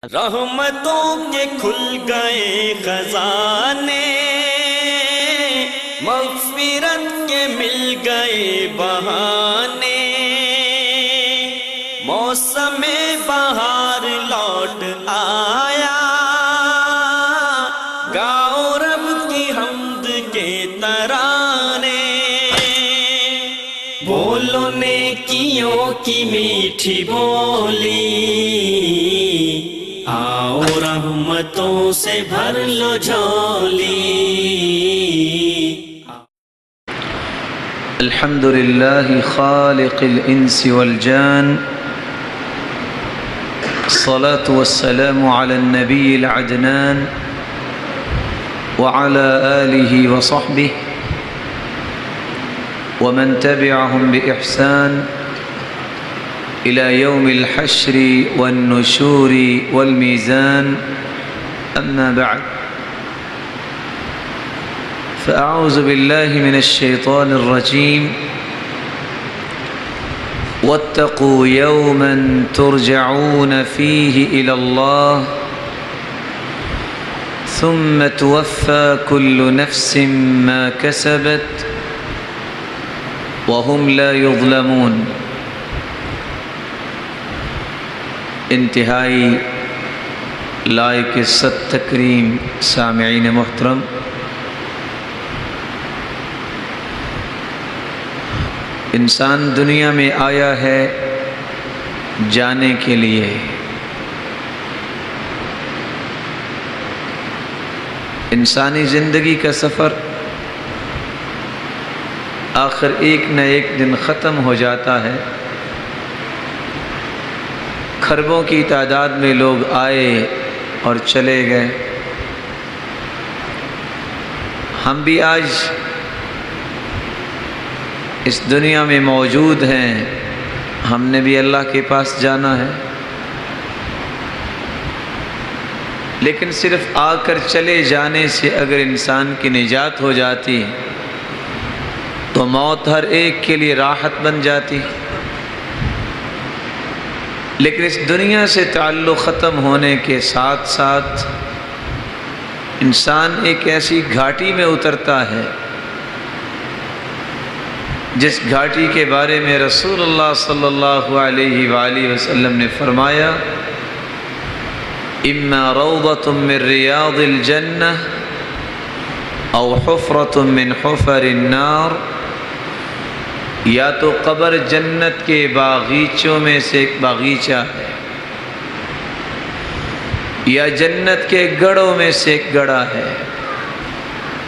رحمتوں کے کھل گئے خزانے، مغفرت کے مل گئے بہانے، موسم بہار لوٹ آیا، گاؤ رب کی حمد کے ترانے، بولو نیکیوں کی میٹھی بولی، آؤ رحمتوں سے بھر لو جھولی۔ الحمد لله خالق الإنس والجان، الصلاة والسلام على النبي العدنان وعلى آله وصحبه ومن تبعهم بإحسان إلى يوم الحشر والنشور والميزان، أما بعد، فأعوذ بالله من الشيطان الرجيم. واتقوا يوما ترجعون فيه إلى الله ثم توفى كل نفس ما كسبت وهم لا يظلمون. انتہائی لائق عزت تکریم سامعین محترم، انسان دنیا میں آیا ہے جانے کے لیے۔ انسانی زندگی کا سفر آخر ایک نہ ایک دن ختم ہو جاتا ہے۔ کھربوں کی تعداد میں لوگ آئے اور چلے گئے۔ ہم بھی آج اس دنیا میں موجود ہیں، ہم نے بھی اللہ کے پاس جانا ہے، لیکن صرف آ کر چلے جانے سے اگر انسان کی نجات ہو جاتی تو موت ہر ایک کے لیے راحت بن جاتی، لیکن اس دنیا سے تعلق ختم ہونے کے ساتھ ساتھ انسان ایک ایسی گھاٹی میں اترتا ہے جس گھاٹی کے بارے میں رسول اللہ صلی اللہ علیہ وآلہ وسلم نے فرمایا، اما روضۃ من ریاض الجنہ او حفرۃ من حفر النار، یا تو قبر جنت کے باغیچوں میں سے ایک باغیچہ ہے، یا جنت کے گڑھوں میں سے ایک گڑھا ہے۔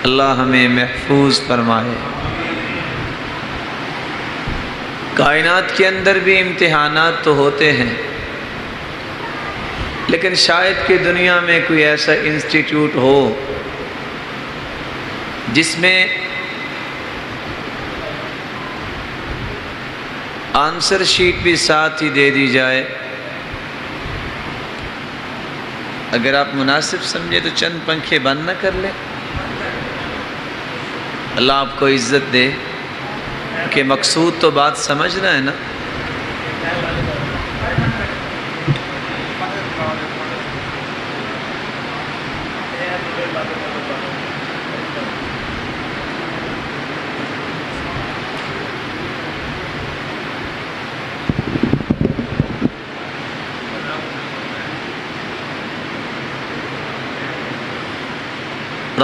اللہ ہمیں محفوظ فرمائے۔ کائنات کے اندر بھی امتحانات تو ہوتے ہیں، لیکن شاید کہ دنیا میں کوئی ایسا انسٹیٹیوٹ ہو جس میں آنسر شیٹ بھی ساتھ ہی دے دی جائے۔ اگر آپ مناسب سمجھے تو چند پنکھے بند نہ کر لیں، اللہ آپ کو عزت دے، کہ مقصود تو بات سمجھنا ہے نا۔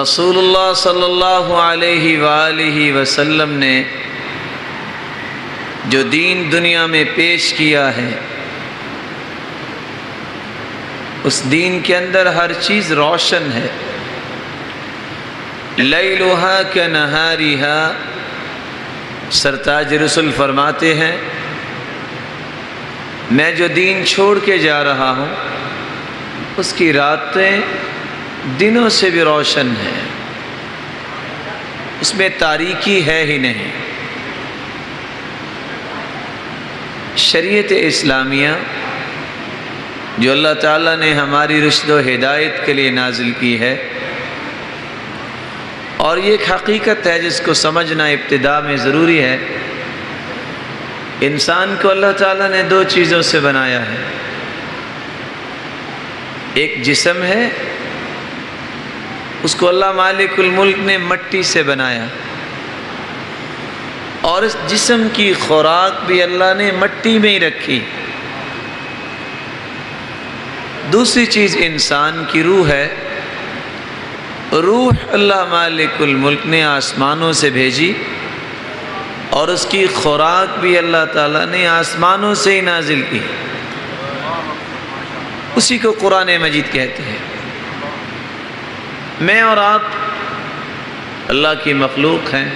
رسول اللہ صلی اللہ علیہ وآلہ وسلم نے جو دین دنیا میں پیش کیا ہے، اس دین کے اندر ہر چیز روشن ہے۔ لیلھا کنہارھا، سرتاج رسول فرماتے ہیں، میں جو دین چھوڑ کے جا رہا ہوں اس کی راتیں دنوں سے بھی روشن ہیں، اس میں تاریکی ہے ہی نہیں۔ شریعت اسلامیہ جو اللہ تعالیٰ نے ہماری رشد و ہدایت کے لیے نازل کی ہے، اور یہ ایک حقیقت ہے جس کو سمجھنا ابتدا میں ضروری ہے۔ انسان کو اللہ تعالیٰ نے دو چیزوں سے بنایا ہے، ایک جسم ہے، اس کو اللہ مالک الملک نے مٹی سے بنایا، اور اس جسم کی خوراک بھی اللہ نے مٹی میں ہی رکھی۔ دوسری چیز انسان کی روح ہے، روح اللہ مالک الملک نے آسمانوں سے بھیجی، اور اس کی خوراک بھی اللہ تعالیٰ نے آسمانوں سے ہی نازل کی، اسی کو قرآن مجید کہتے ہیں۔ میں اور آپ اللہ کی مخلوق ہیں،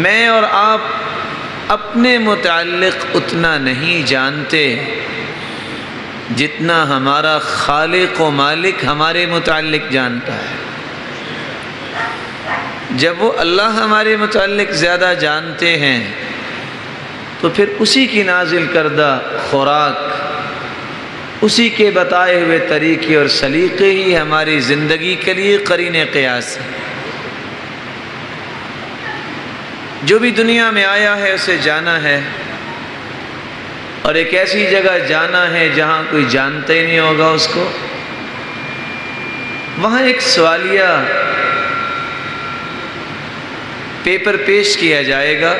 میں اور آپ اپنے متعلق اتنا نہیں جانتے جتنا ہمارا خالق و مالک ہمارے متعلق جانتا ہے۔ جب وہ اللہ ہمارے متعلق زیادہ جانتے ہیں تو پھر اسی کی نازل کردہ خوراک، اسی کے بتائے ہوئے طریقے اور سلیقے ہی ہماری زندگی کے لیے قرین قیاس ہے۔ جو بھی دنیا میں آیا ہے اسے جانا ہے، اور ایک ایسی جگہ جانا ہے جہاں کوئی جانتا ہی نہیں ہوگا اس کو۔ وہاں ایک سوالیہ پیپر پیش کیا جائے گا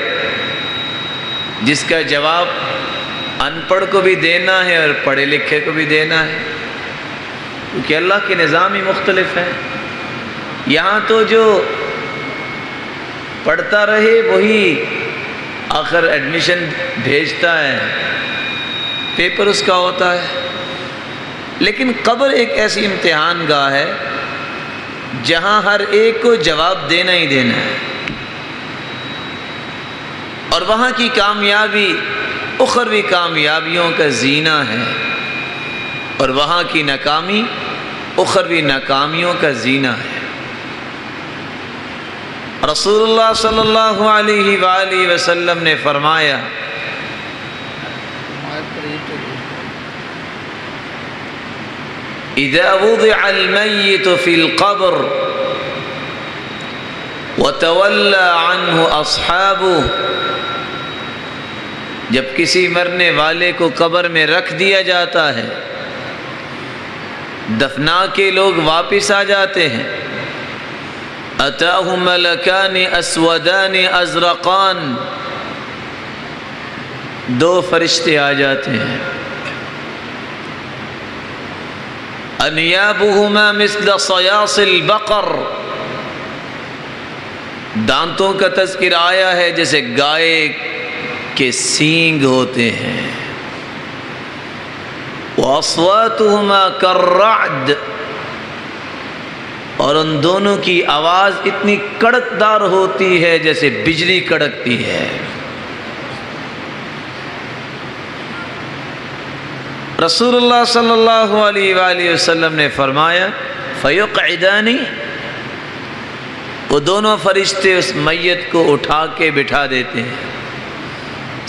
جس کا جواب ان پڑھ کو بھی دینا ہے اور پڑھے لکھے کو بھی دینا ہے، کیونکہ اللہ کے نظام ہی مختلف ہیں۔ یہاں تو جو پڑھتا رہے وہی آخر ایڈمیشن بھیجتا ہے، پیپر اس کا ہوتا ہے، لیکن قبر ایک ایسی امتحان گاہ ہے جہاں ہر ایک کو جواب دینا ہی دینا ہے، اور وہاں کی کامیابی اخروی کامیابیوں کا زینہ ہے، اور وہاں کی ناکامی اخروی ناکامیوں کا زینہ ہے۔ رسول اللہ صلی اللہ علیہ وآلہ وسلم نے فرمایا، اذا وضع المیت فی القبر وتولى عنہ اصحابہ، جب کسی مرنے والے کو قبر میں رکھ دیا جاتا ہے، دفنا کے لوگ واپس آ جاتے ہیں، اتاہ ملکان اسودان ازرقان، دو فرشتے آ جاتے ہیں، انیابہما مثل صیاص البقر، دانتوں کا تذکرہ آیا ہے جیسے گائے کے سینگ ہوتے ہیں، وَأَصْوَاتُهُمَا كَالرَّعْدِ، اور ان دونوں کی آواز اتنی کڑکدار ہوتی ہے جیسے بجلی کڑکتی ہے۔ رسول اللہ صلی اللہ علیہ وآلہ وسلم نے فرمایا، فَيُقْعِدَانِ، وہ دونوں فرشتے اس میت کو اٹھا کے بٹھا دیتے ہیں۔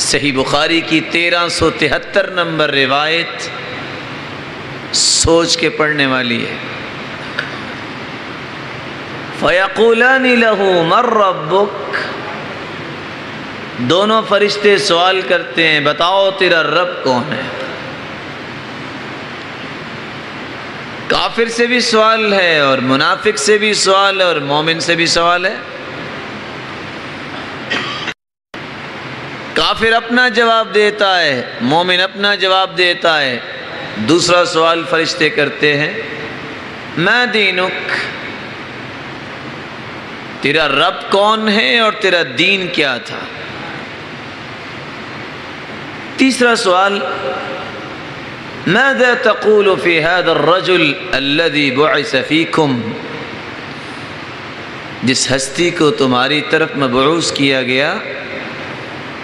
صحیح بخاری کی 1373 نمبر روایت سوچ کے پڑھنے والی ہے۔ فَيَقُولَانِ لَهُ مَن رَّبُّكَ، دونوں فرشتے سوال کرتے ہیں، بتاؤ تیرا رب کون ہے؟ کافر سے بھی سوال ہے، اور منافق سے بھی سوال ہے، اور مومن سے بھی سوال ہے۔ کافر اپنا جواب دیتا ہے، مومن اپنا جواب دیتا ہے۔ دوسرا سوال فرشتے کرتے ہیں، ما دینک، تیرا رب کون ہے اور تیرا دین کیا تھا؟ تیسرا سوال، ماذا تقول في هذا الرجل الذي بعث فيكم، جس ہستی کو تمہاری طرف مبعوث کیا گیا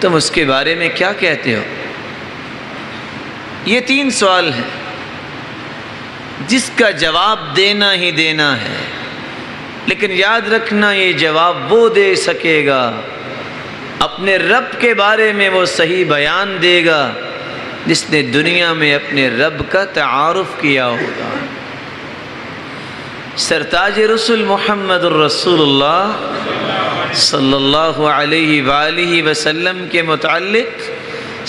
تم اس کے بارے میں کیا کہتے ہو؟ یہ 3 سوال ہیں جس کا جواب دینا ہی دینا ہے، لیکن یاد رکھنا یہ جواب وہ دے سکے گا، اپنے رب کے بارے میں وہ صحیح بیان دے گا جس نے دنیا میں اپنے رب کا تعارف کیا ہوگا۔ سرتاج رسول محمد الرسول اللہ صلی اللہ علیہ وآلہ وسلم کے متعلق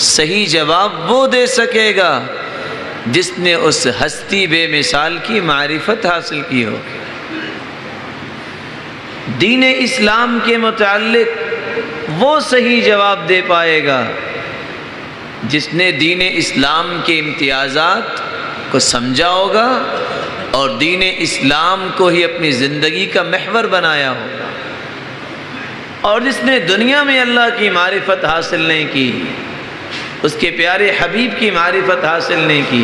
صحیح جواب وہ دے سکے گا جس نے اس ہستی بے مثال کی معرفت حاصل کی ہو۔ دین اسلام کے متعلق وہ صحیح جواب دے پائے گا جس نے دین اسلام کے امتیازات کو سمجھا ہوگا اور دین اسلام کو ہی اپنی زندگی کا محور بنایا ہوگا، اور جس نے دنیا میں اللہ کی معرفت حاصل نہیں کی، اس کے پیارے حبیب کی معرفت حاصل نہیں کی،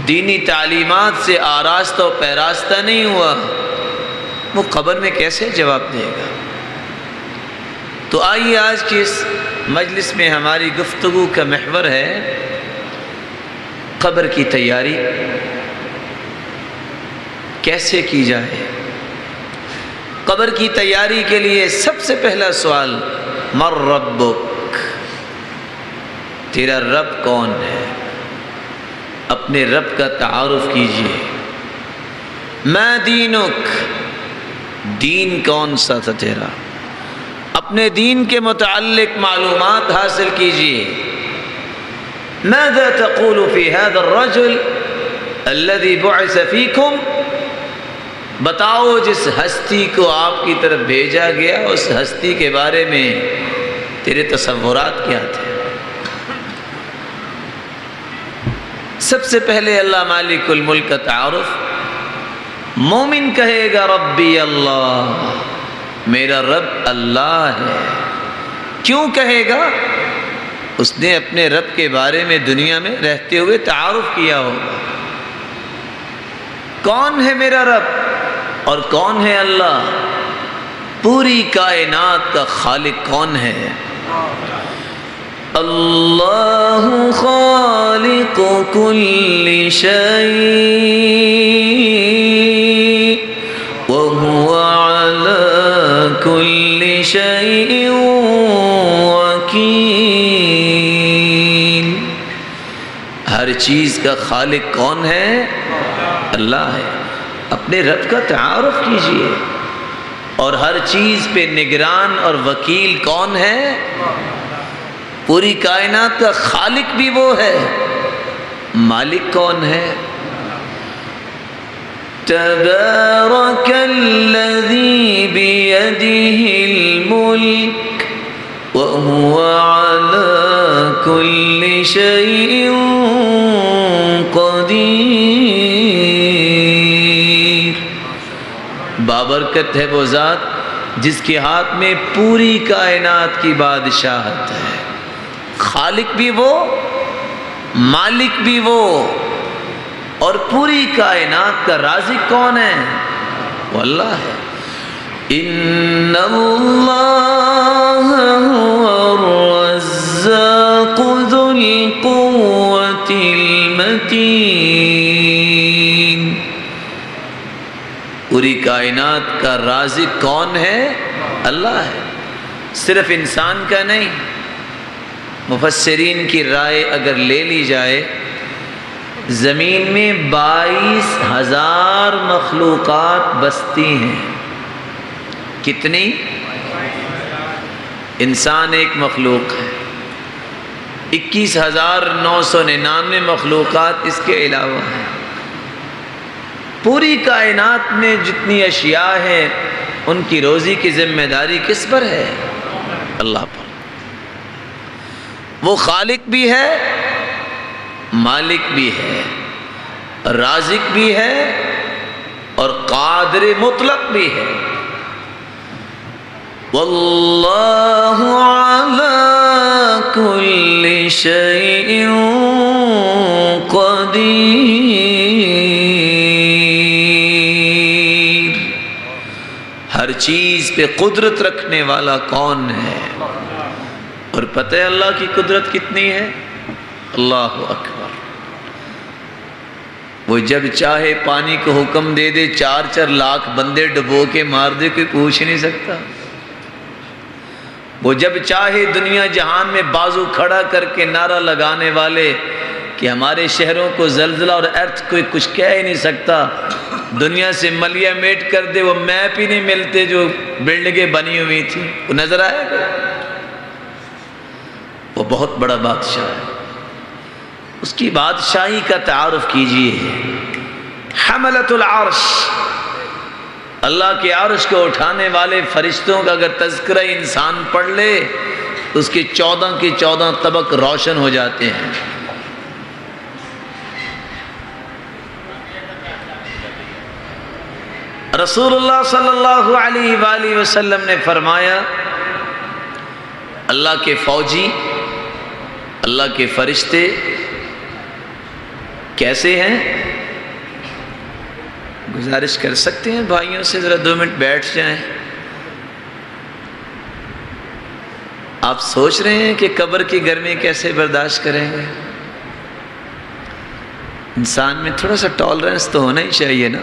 دینی تعلیمات سے آراستہ و پیراستہ نہیں ہوا، وہ قبر میں کیسے جواب دے گا؟ تو آئیے آج کی اس مجلس میں ہماری گفتگو کا محور ہے قبر کی تیاری کیسے کی جائے۔ قبر کی تیاری کے لیے سب سے پہلا سوال، من ربک، تیرا رب کون ہے؟ اپنے رب کا تعارف کیجئے۔ ما دینک، دین کون سا تھا تیرا؟ اپنے دین کے متعلق معلومات حاصل کیجئے۔ ماذا تقول فی هذا الرجل الذي بعث فیکم، بتاؤ جس ہستی کو آپ کی طرف بھیجا گیا اس ہستی کے بارے میں تیرے تصورات کیا تھے؟ سب سے پہلے اللہ مالک الملک کا تعارف۔ مومن کہے گا ربی اللہ، میرا رب اللہ ہے۔ کیوں کہے گا؟ اس نے اپنے رب کے بارے میں دنیا میں رہتے ہوئے تعارف کیا ہوگا۔ کون ہے میرا رب اور کون ہے اللہ؟ پوری کائنات کا خالق کون ہے؟ اللہ خالق کل شیء وہو علی کل شیء وکیل۔ ہر چیز کا خالق کون ہے؟ اللہ ہے۔ اپنے رب کا تعارف کیجئے۔ اور ہر چیز پہ نگران اور وکیل کون ہے؟ پوری کائنات کا خالق بھی وہ ہے، مالک کون ہے؟ تبارک الذی بیدہ الملک وہو علی کل شیء قدیر۔ بابرکت ہے وہ ذات جس کے ہاتھ میں پوری کائنات کی بادشاہت ہے۔ خالق بھی وہ، مالک بھی وہ، اور پوری کائنات کا رازق کون ہے؟ وہ اللہ ہے۔ ان اللہ هو الرزاق ذو القوة المتین۔ پوری کائنات کا رازق کون ہے؟ اللہ ہے، صرف انسان کا نہیں۔ مفسرین کی رائے اگر لے لی جائے، زمین میں 22,000 مخلوقات بستی ہیں۔ کتنی؟ انسان ایک مخلوق ہے۔ 21,999 مخلوقات اس کے علاوہ ہیں۔ پوری کائنات میں جتنی اشیاء ہیں ان کی روزی کی ذمہ داری کس پر ہے؟ اللہ پر۔ وہ خالق بھی ہے، مالک بھی ہے، رازق بھی ہے اور قادر مطلق بھی ہے۔ واللہ علی کل شیء قدیر۔ ہر چیز پہ قدرت رکھنے والا کون ہے؟ اور پتہ ہے اللہ کی قدرت کتنی ہے؟ اللہ اکبر۔ وہ جب چاہے پانی کو حکم دے دے، 4 لاکھ بندے ڈبو کے مار دے، کوئی پوچھ نہیں سکتا۔ وہ جب چاہے دنیا جہان میں بازو کھڑا کر کے نعرہ لگانے والے کہ ہمارے شہروں کو زلزلہ اور ارتھ کوئی کچھ کہہ ہی نہیں سکتا، دنیا سے ملیہ میٹ کر دے، وہ میپ ہی نہیں ملتے جو بلڈنگیں بنی ہوئی تھی، وہ نظر آئے گا۔ وہ بہت بڑا بادشاہ ہے۔ اس کی بادشاہی کا تعارف کیجئے۔ حملۃ العرش، اللہ کے عرش کو اٹھانے والے فرشتوں کا اگر تذکرہ انسان پڑھ لے تو اس کے 14 کے 14 طبق روشن ہو جاتے ہیں۔ رسول اللہ صلی اللہ علیہ وآلہ وسلم نے فرمایا، اللہ کے فوجی، اللہ کے فرشتے کیسے ہیں؟ گزارش کر سکتے ہیں بھائیوں سے ذرا 2 منٹ بیٹھ جائیں۔ آپ سوچ رہے ہیں کہ قبر کی گرمی کیسے برداشت کریں گے؟ انسان میں تھوڑا سا ٹالرنس تو ہونا ہی چاہیے نا،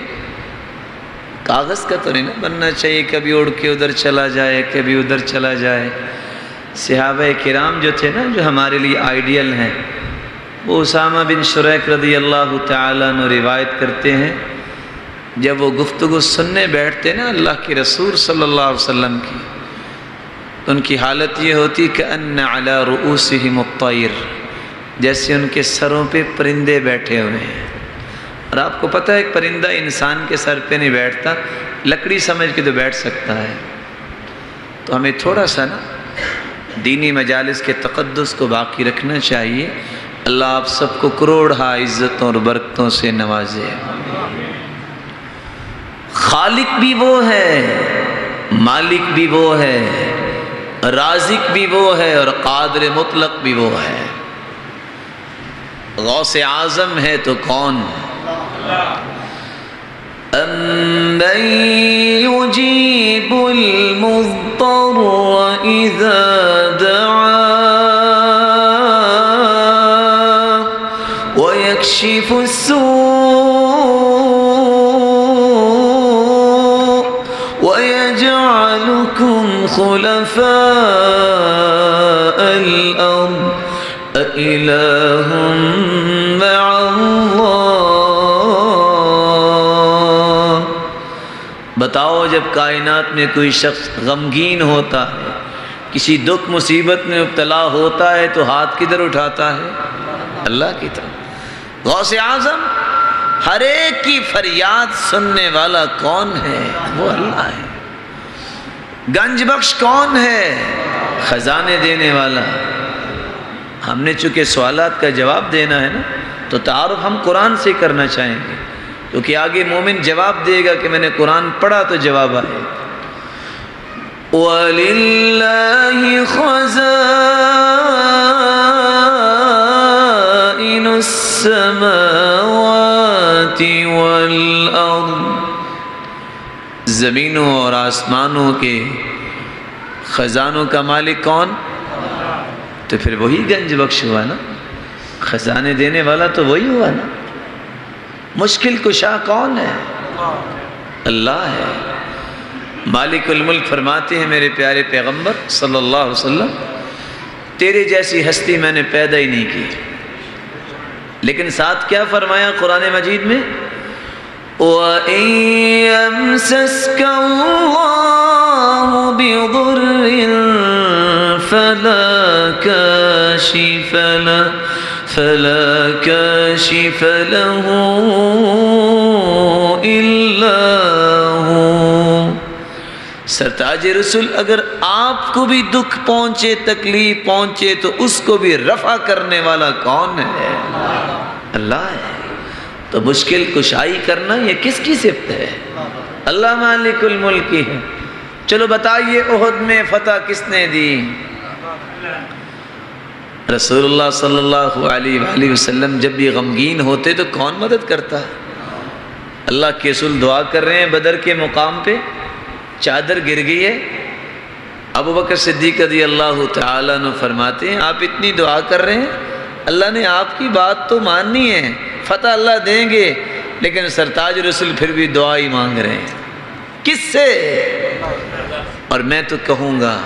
کاغذ کا تو نہیں نا بننا چاہیے، کبھی اڑ کے ادھر چلا جائے کبھی ادھر چلا جائے۔ صحابہ کرام جو تھے نا، جو ہمارے لیے آئیڈیل ہیں، وہ اسامہ بن شریک رضی اللہ تعالیٰ عنہ روایت کرتے ہیں، جب وہ گفتگو سننے بیٹھتے نا اللہ کے رسول صلی اللہ علیہ وسلم کی، تو ان کی حالت یہ ہوتی کہ ان علی رؤوسہم الطیر، جیسے ان کے سروں پہ پرندے بیٹھے ہوئے ہیں۔ اور آپ کو پتہ ہے ایک پرندہ انسان کے سر پہ نہیں بیٹھتا، لکڑی سمجھ کے تو بیٹھ سکتا ہے۔ تو ہمیں تھوڑا سا نا دینی مجالس کے تقدس کو باقی رکھنا چاہیے۔ اللہ آپ سب کو کروڑہا عزتوں اور برکتوں سے نوازے۔ خالق بھی وہ ہے، مالک بھی وہ ہے، رازق بھی وہ ہے، اور قادر مطلق بھی وہ ہے۔ غوث اعظم ہے تو کون؟ أَمَّن يُجِيبُ الْمُضْطَرَّ إِذَا دَعَاهُ وَيَكْشِفُ السُّوءَ وَيَجْعَلُكُمْ خُلَفَاءَ الْأَرْضِ أَإِلَٰهٌ مَّعَ اللَّهِ۔ بتاؤ جب کائنات میں کوئی شخص غمگین ہوتا ہے، کسی دکھ مصیبت میں مبتلا ہوتا ہے تو ہاتھ کدھر اٹھاتا ہے؟ اللہ کی طرف۔ غوث اعظم ہر ایک کی فریاد سننے والا کون ہے؟ وہ اللہ ہے۔ گنج بخش کون ہے؟ خزانے دینے والا۔ ہم نے چونکہ سوالات کا جواب دینا ہے نا، تو تعارف ہم قرآن سے کرنا چاہیں گے، کیونکہ آگے مومن جواب دے گا کہ میں نے قرآن پڑھا تو جواب آئے۔ وَلِلَّهِ خَزَائِنُ السَّمَاوَاتِ وَالْأَرْضِ، زمینوں اور آسمانوں کے خزانوں کا مالک کون؟ تو پھر وہی گنج بخش ہوا نا، خزانے دینے والا تو وہی ہوا نا۔ مشکل کشا کون ہے؟ اللہ ہے۔ مالک الملک فرماتے ہیں میرے پیارے پیغمبر صلی اللہ علیہ وسلم، تیرے جیسی ہستی میں نے پیدا ہی نہیں کی، لیکن ساتھ کیا فرمایا قرآن مجید میں؟ وَإِن يَمْسَسْكَ اللَّهُ بِضُرٍّ فَلَا كَاشِفَ لَهُ إِلَّا هُوَ۔ سرتاج رسول، اگر آپ کو بھی دکھ پہنچے، تکلیف پہنچے، تو اس کو بھی رفع کرنے والا کون ہے؟ اللہ ہے۔ تو مشکل کشائی کرنا یہ کس کی صفت ہے؟ اللہ مالک الملک کی ہے۔ چلو بتائیے احد میں فتح کس نے دی؟ رسول اللہ صلی اللہ علیہ وآلہ وسلم جب بھی غمگین ہوتے تو کون مدد کرتا؟ اللہ کے رسول دعا کر رہے ہیں بدر کے مقام پہ، چادر گر گئی ہے، ابو بکر صدیق رضی اللہ تعالیٰ عنہ فرماتے ہیں آپ اتنی دعا کر رہے ہیں، اللہ نے آپ کی بات تو ماننی ہے، فتح اللہ دیں گے، لیکن سرتاج رسول پھر بھی دعا ہی مانگ رہے ہیں۔ کس سے؟ اور میں تو کہوں گا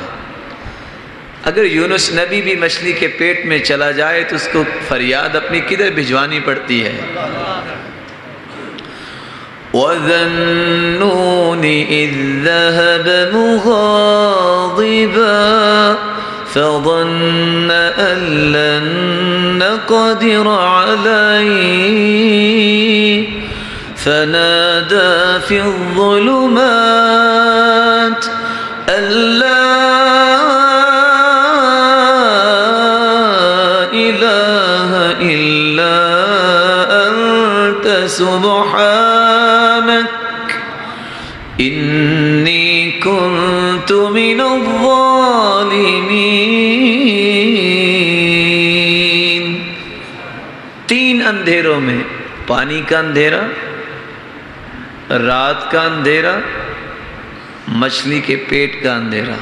اگر یونس نبی بھی مچھلی کے پیٹ میں چلا جائے تو اس کو فریاد اپنی کدھر بھجوانی پڑتی ہے؟ وَذَا النُّونِ إِذ ذَهَبَ مُغَاضِبًا فَظَنَّ أَن لَّن أقدر عليه فنادى في الظلمات أن لا إله إلا أنت سبحانك إني كنت من الظالمين. تین اندھیروں میں، پانی کا اندھیرا، رات کا اندھیرا، مچھلی کے پیٹ کا اندھیرا.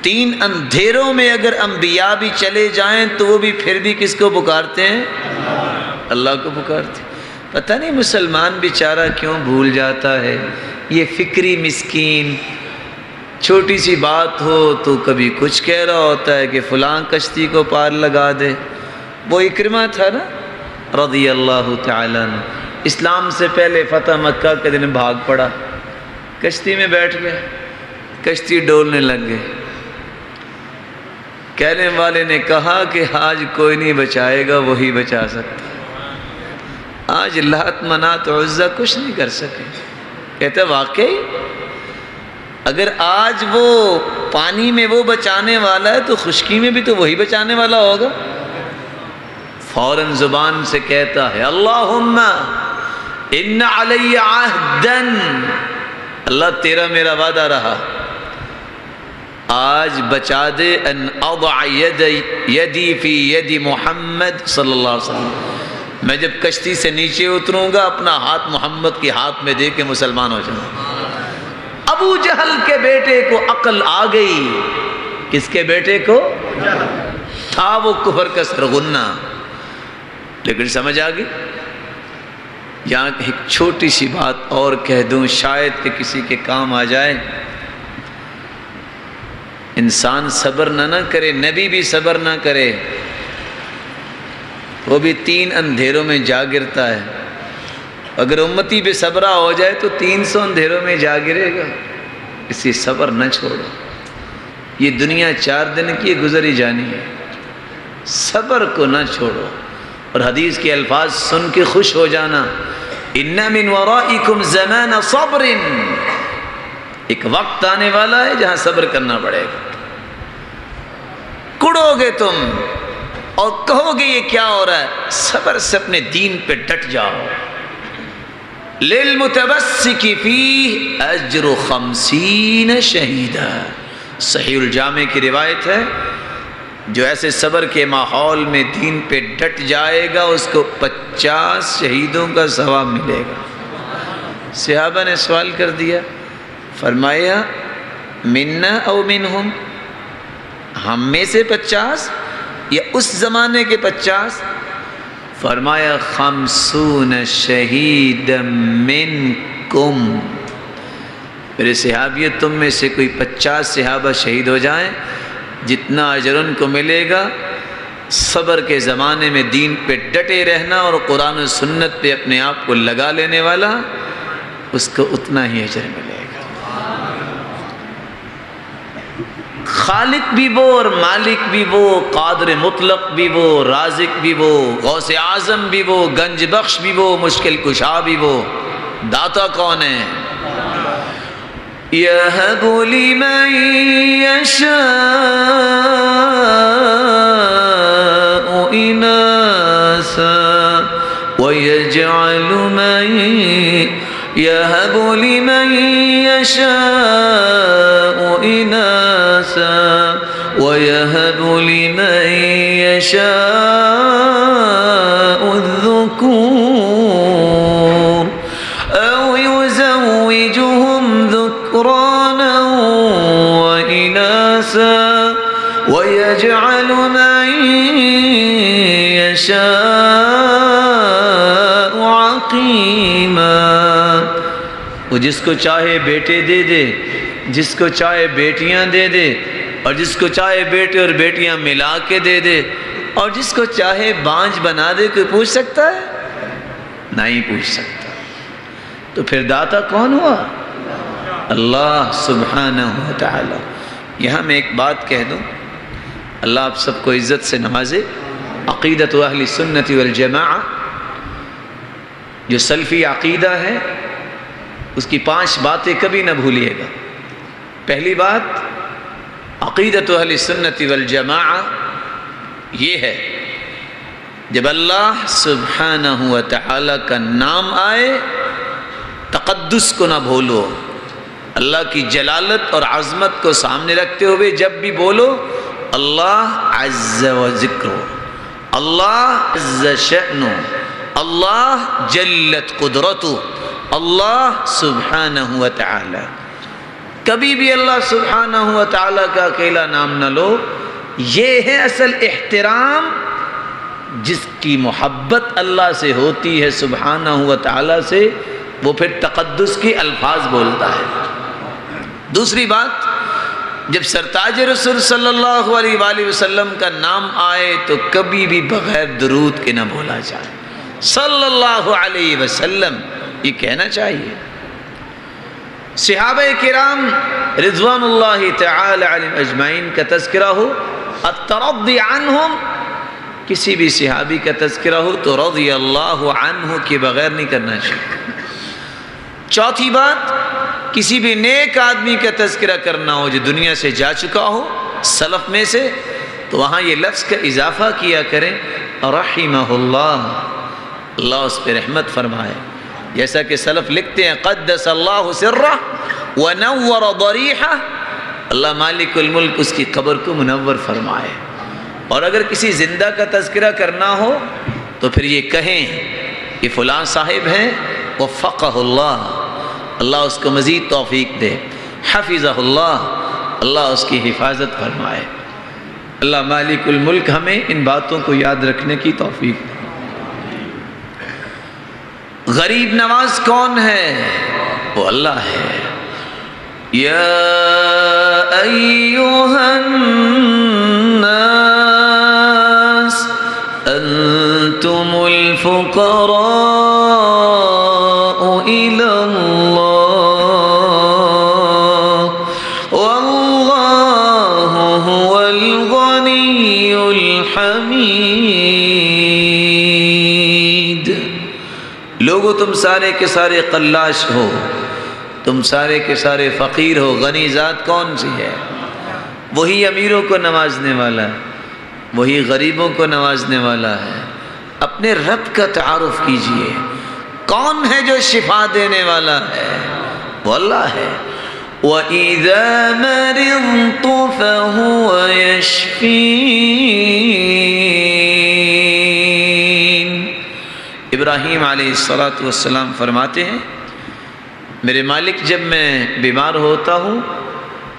تین اندھیروں میں اگر انبیاء بھی چلے جائیں تو وہ بھی پھر بھی کس کو پکارتے ہیں؟ اللہ کو پکارتے ہیں. پتہ نہیں مسلمان بیچارہ کیوں بھول جاتا ہے. یہ فکری مسکین، چھوٹی سی بات ہو تو کبھی کچھ کہہ رہا ہوتا ہے کہ فلاں کشتی کو پار لگا دے. وہ اکرمہ تھا نا رضی اللہ تعالیٰ عنہ، اسلام سے پہلے فتح مکہ کے دن بھاگ پڑا، کشتی میں بیٹھ گیا، کشتی ڈولنے لگ گئے. کہنے والے نے کہا کہ آج کوئی نہیں بچائے گا، وہی بچا سکتا. آج لات منات عزہ کچھ نہیں کر سکے. کہتا واقعی اگر آج وہ پانی میں وہ بچانے والا ہے تو خشکی میں بھی تو وہی بچانے والا ہوگا. فوراً زبان سے کہتا ہے اللہم ان علی عہدن، اللہ تیرا میرا وعدہ رہا، آج بچا دے ان اضع یدی فی ید محمد صلی اللہ علیہ وسلم. میں جب کشتی سے نیچے اتروں گا اپنا ہاتھ محمد کے ہاتھ میں دے کے مسلمان ہو جاؤں. ابو جہل کے بیٹے کو عقل آ گئی. کس کے بیٹے کو؟ تھا وہ کفر کا سرغنہ، لیکن سمجھ آ گئی. یہاں ایک چھوٹی سی بات اور کہہ دوں، شاید کہ کسی کے کام آ جائے. انسان صبر نہ کرے، نبی بھی صبر نہ کرے، وہ بھی تین اندھیروں میں جا گرتا ہے. اگر امتی بے صبرہ ہو جائے تو 300 اندھیروں میں جا گرے گا. اسی صبر نہ چھوڑو. یہ دنیا 4 دن کی گزری جانی ہے، صبر کو نہ چھوڑو. اور حدیث کے الفاظ سن کے خوش ہو جانا، ان من ورائکم زمان صبر، ایک وقت آنے والا ہے جہاں صبر کرنا پڑے گا. کڑو گے تم اور کہو گے یہ کیا ہو رہا ہے، صبر سے اپنے دین پہ ڈٹ جاؤ. للمتمسک فیہ اجر 50 شہیدا. صحیح الجامع کی روایت ہے، جو ایسے صبر کے ماحول میں دین پہ ڈٹ جائے گا اس کو 50 شہیدوں کا ثواب ملے گا. صحابہ نے سوال کر دیا، فرمایا منا او منہم، ہم میں سے 50 یا اس زمانے کے 50؟ فرمایا 50 شہیدا منکم. میرے صحابی تم میں سے کوئی 50 صحابہ شہید ہو جائیں، جتنا اجر ان کو ملے گا صبر کے زمانے میں دین پہ ڈٹے رہنا اور قرآن و سنت پہ اپنے آپ کو لگا لینے والا، اس کو اتنا ہی اجر ملے گا. خالق بھی وہ اور مالک بھی وہ، قادر مطلق بھی وہ، رازق بھی وہ، غوث اعظم بھی وہ، گنج بخش بھی وہ، مشکل کشا بھی وہ. داتا کون ہے؟ یَهَبُ لِمَن يَشَاءُ إِنَاثًا وَيَجْعَلُ مَن يَهَبُ لِمَن يَشَاءُ إِنَاثًا وَيَهَبُ لِمَن يَشَاءُ الذُّكُورَ أَوْ يُزَوِّجُهُمْ ذُكْرَانًا وَإِنَاثًا وَيَجْعَلُ مَن يَشَاءُ عَقِيمًا. وہ جس کو چاہے بیٹے دے دے، جس کو چاہے بیٹیاں دے دے، اور جس کو چاہے بیٹے اور بیٹیاں ملا کے دے دے، اور جس کو چاہے بانجھ بنا دے. کوئی پوچھ سکتا ہے؟ نہیں پوچھ سکتا. تو پھر داتا کون ہوا؟ اللہ سبحانہ و تعالی. یہاں میں ایک بات کہہ دوں، اللہ آپ سب کو عزت سے نوازے. عقیدت اہل سنت والجماع، جو سلفی عقیدہ ہے اس کی 5 باتیں کبھی نہ بھولیے گا۔ پہلی بات عقیدت اہل سنت والجماع یہ ہے، جب اللہ سبحانہ و تعالی کا نام آئے تقدس کو نہ بھولو، اللہ کی جلالت اور عظمت کو سامنے رکھتے ہوئے جب بھی بولو اللہ عز و ذکرہ، اللہ عز شأنہ، اللہ جلت قدرتہ، اللہ سبحانہ و تعالی۔ کبھی بھی اللہ سبحانہ و تعالی کا اکیلا نام نہ لو۔ یہ ہے اصل احترام، جس کی محبت اللہ سے ہوتی ہے سبحانہ و تعالی سے، وہ پھر تقدس کے الفاظ بولتا ہے۔ دوسری بات، جب سرتاج رسول صلی اللہ علیہ وآلہ وسلم کا نام آئے تو کبھی بھی بغیر درود کے نہ بولا جائے، صلی اللہ علیہ وسلم، یہ کہنا چاہیے۔ صحابہ کرام رضوان اللہ تعالی علیہم اجمعین کا تذکرہ ہو، الترضی عنہم، کسی بھی صحابی کا تذکرہ ہو تو رضی اللہ عنہ کے بغیر نہیں کرنا چاہیے۔ چوتھی بات، کسی بھی نیک آدمی کا تذکرہ کرنا ہو جو دنیا سے جا چکا ہو سلف میں سے، تو وہاں یہ لفظ کا اضافہ کیا کریں رحمہ اللہ، اللہ اس پہ رحمت فرمائے، جیسا کہ سلف لکھتے ہیں قدس اللہ سرہ ونور ضریحہ، اللہ مالک الملک اس کی قبر کو منور فرمائے۔ اور اگر کسی زندہ کا تذکرہ کرنا ہو تو پھر یہ کہیں کہ فلاں صاحب ہیں وفقہ اللہ، اللہ اس کو مزید توفیق دے، حفظہ اللہ، اللہ اس کی حفاظت فرمائے۔ اللہ مالک الملک ہمیں ان باتوں کو یاد رکھنے کی توفیق دے۔ غریب نواز کون ہے؟ وہ اللہ ہے۔ یا ایہا الناس انتم الفقراء الی اللہ واللہ هو الغنی الحمید۔ لوگو تم سارے کے سارے قلاش ہو، تم سارے کے سارے فقیر ہو، غنی ذات کون سی ہے؟ وہی امیروں کو نوازنے والا ہے، وہی غریبوں کو نوازنے والا ہے۔ اپنے رب کا تعارف کیجئے، کون ہے جو شفا دینے والا ہے؟ وہ اللہ ہے۔ وَإِذَا مَرِضْتُ فَهُوَ يَشْفِينِ۔ ابراہیم علیہ السلام فرماتے ہیں میرے مالک جب میں بیمار ہوتا ہوں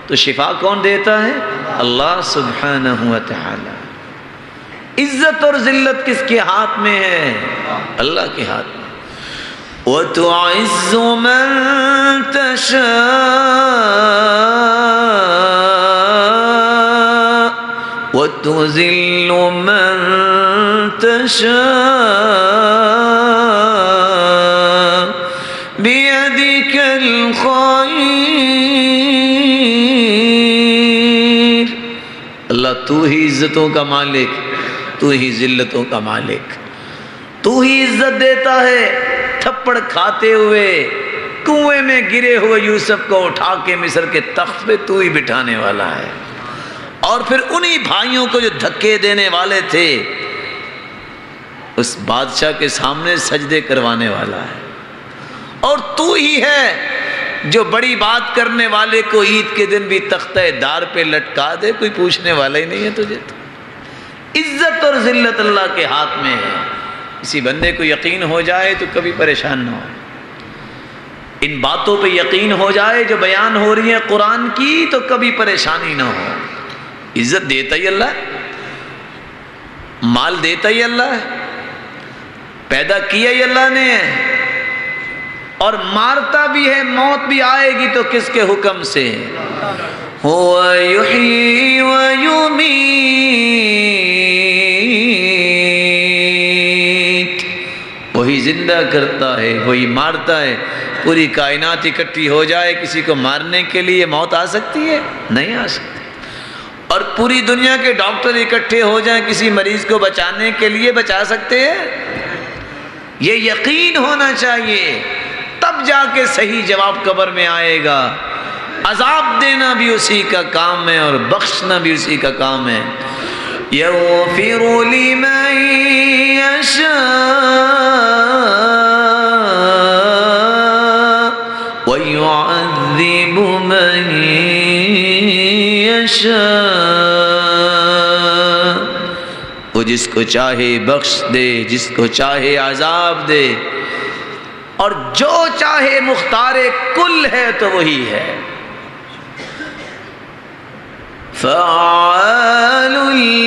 تو شفا کون دیتا ہے؟ اللہ سبحانہ و تعالی۔ عزت اور ذلت کس کے ہاتھ میں ہے؟ اللہ کے ہاتھ میں۔ وَتُعِزُّ مَن تَشَاءُ وَتُذِلُّ مَن تَشَاءُ بِيَدِكَ الْخَيْرُ۔ اللہ تو ہی عزتوں کا مالک، تو ہی ذلتوں کا مالک، تو ہی عزت دیتا ہے۔ تھپڑ کھاتے ہوئے کنویں میں گرے ہوئے یوسف کو اٹھا کے مصر کے تخت پہ تو ہی بٹھانے والا ہے، اور پھر انہی بھائیوں کو جو دھکے دینے والے تھے اس بادشاہ کے سامنے سجدے کروانے والا ہے۔ اور تو ہی ہے جو بڑی بات کرنے والے کو عید کے دن بھی تختہ دار پہ لٹکا دے، کوئی پوچھنے والا ہی نہیں ہے تجھے۔ تو عزت اور ذلت اللہ کے ہاتھ میں ہے۔ کسی بندے کو یقین ہو جائے تو کبھی پریشان نہ ہو، ان باتوں پہ یقین ہو جائے جو بیان ہو رہی ہیں قرآن کی تو کبھی پریشانی نہ ہو۔ عزت دیتا ہی اللہ ہے، مال دیتا ہی اللہ ہے، پیدا کیا ہی اللہ نے ہے، اور مارتا بھی ہے، موت بھی آئے گی تو کس کے حکم سے؟ هو یحیی و یمیت، وہی زندہ کرتا ہے، وہی مارتا ہے۔ پوری کائنات اکٹھی ہو جائے کسی کو مارنے کے لیے موت آ سکتی ہے؟ نہیں آ سکتی۔ اور پوری دنیا کے ڈاکٹر اکٹھے ہو جائیں کسی مریض کو بچانے کے لیے بچا سکتے ہیں؟ یہ یقین ہونا چاہیے، تب جا کے صحیح جواب قبر میں آئے گا۔ عذاب دینا بھی اسی کا کام ہے اور بخشنا بھی اسی کا کام ہے۔ یغفر لمن یشاء ویعذب من یشاء، وہ جس کو چاہے بخش دے، جس کو چاہے عذاب دے، اور جو چاہے مختار کل ہے تو وہی ہے۔ فعال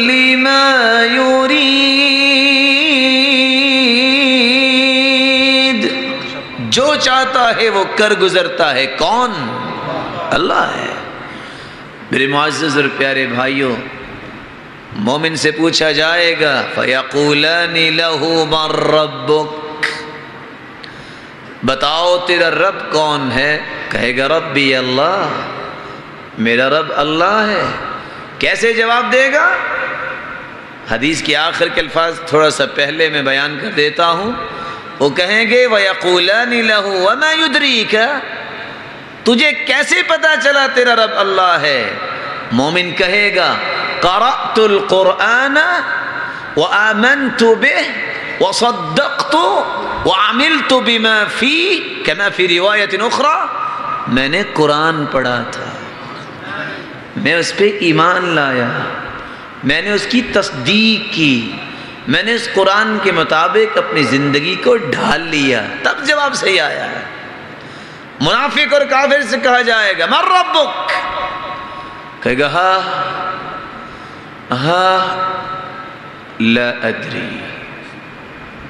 لما يريد، جو چاہتا ہے وہ کر گزرتا ہے۔ کون؟ اللہ ہے۔ میرے معزز اور پیارے بھائیوں، مومن سے پوچھا جائے گا فَيَقُولَانِ لَهُ مَن رَبُّكَ، بتاؤ تیرا رب کون ہے؟ کہے گا ربی اللہ، میرا رب اللہ ہے۔ کیسے جواب دے گا؟ حدیث کے آخر کے الفاظ تھوڑا سا پہلے میں بیان کر دیتا ہوں۔ وہ کہیں گے وَيَقُولَانِ لَهُ وَمَا يُدْرِيكَ، تجھے کیسے پتا چلا تیرا رب اللہ ہے؟ مومن کہے گا قرأت القرآن وآمنت به وصدقت وعملت بما فيه كما في رواية أخرى، میں نے قرآن پڑھا تھا، میں اس پہ ایمان لایا، میں نے اس کی تصدیق کی، میں نے اس قرآن کے مطابق اپنی زندگی کو ڈھال لیا، تب جواب صحیح آیا ہے۔ منافق اور کافر سے کہا جائے گا من ربک، کہے گا ہاں لا ادری،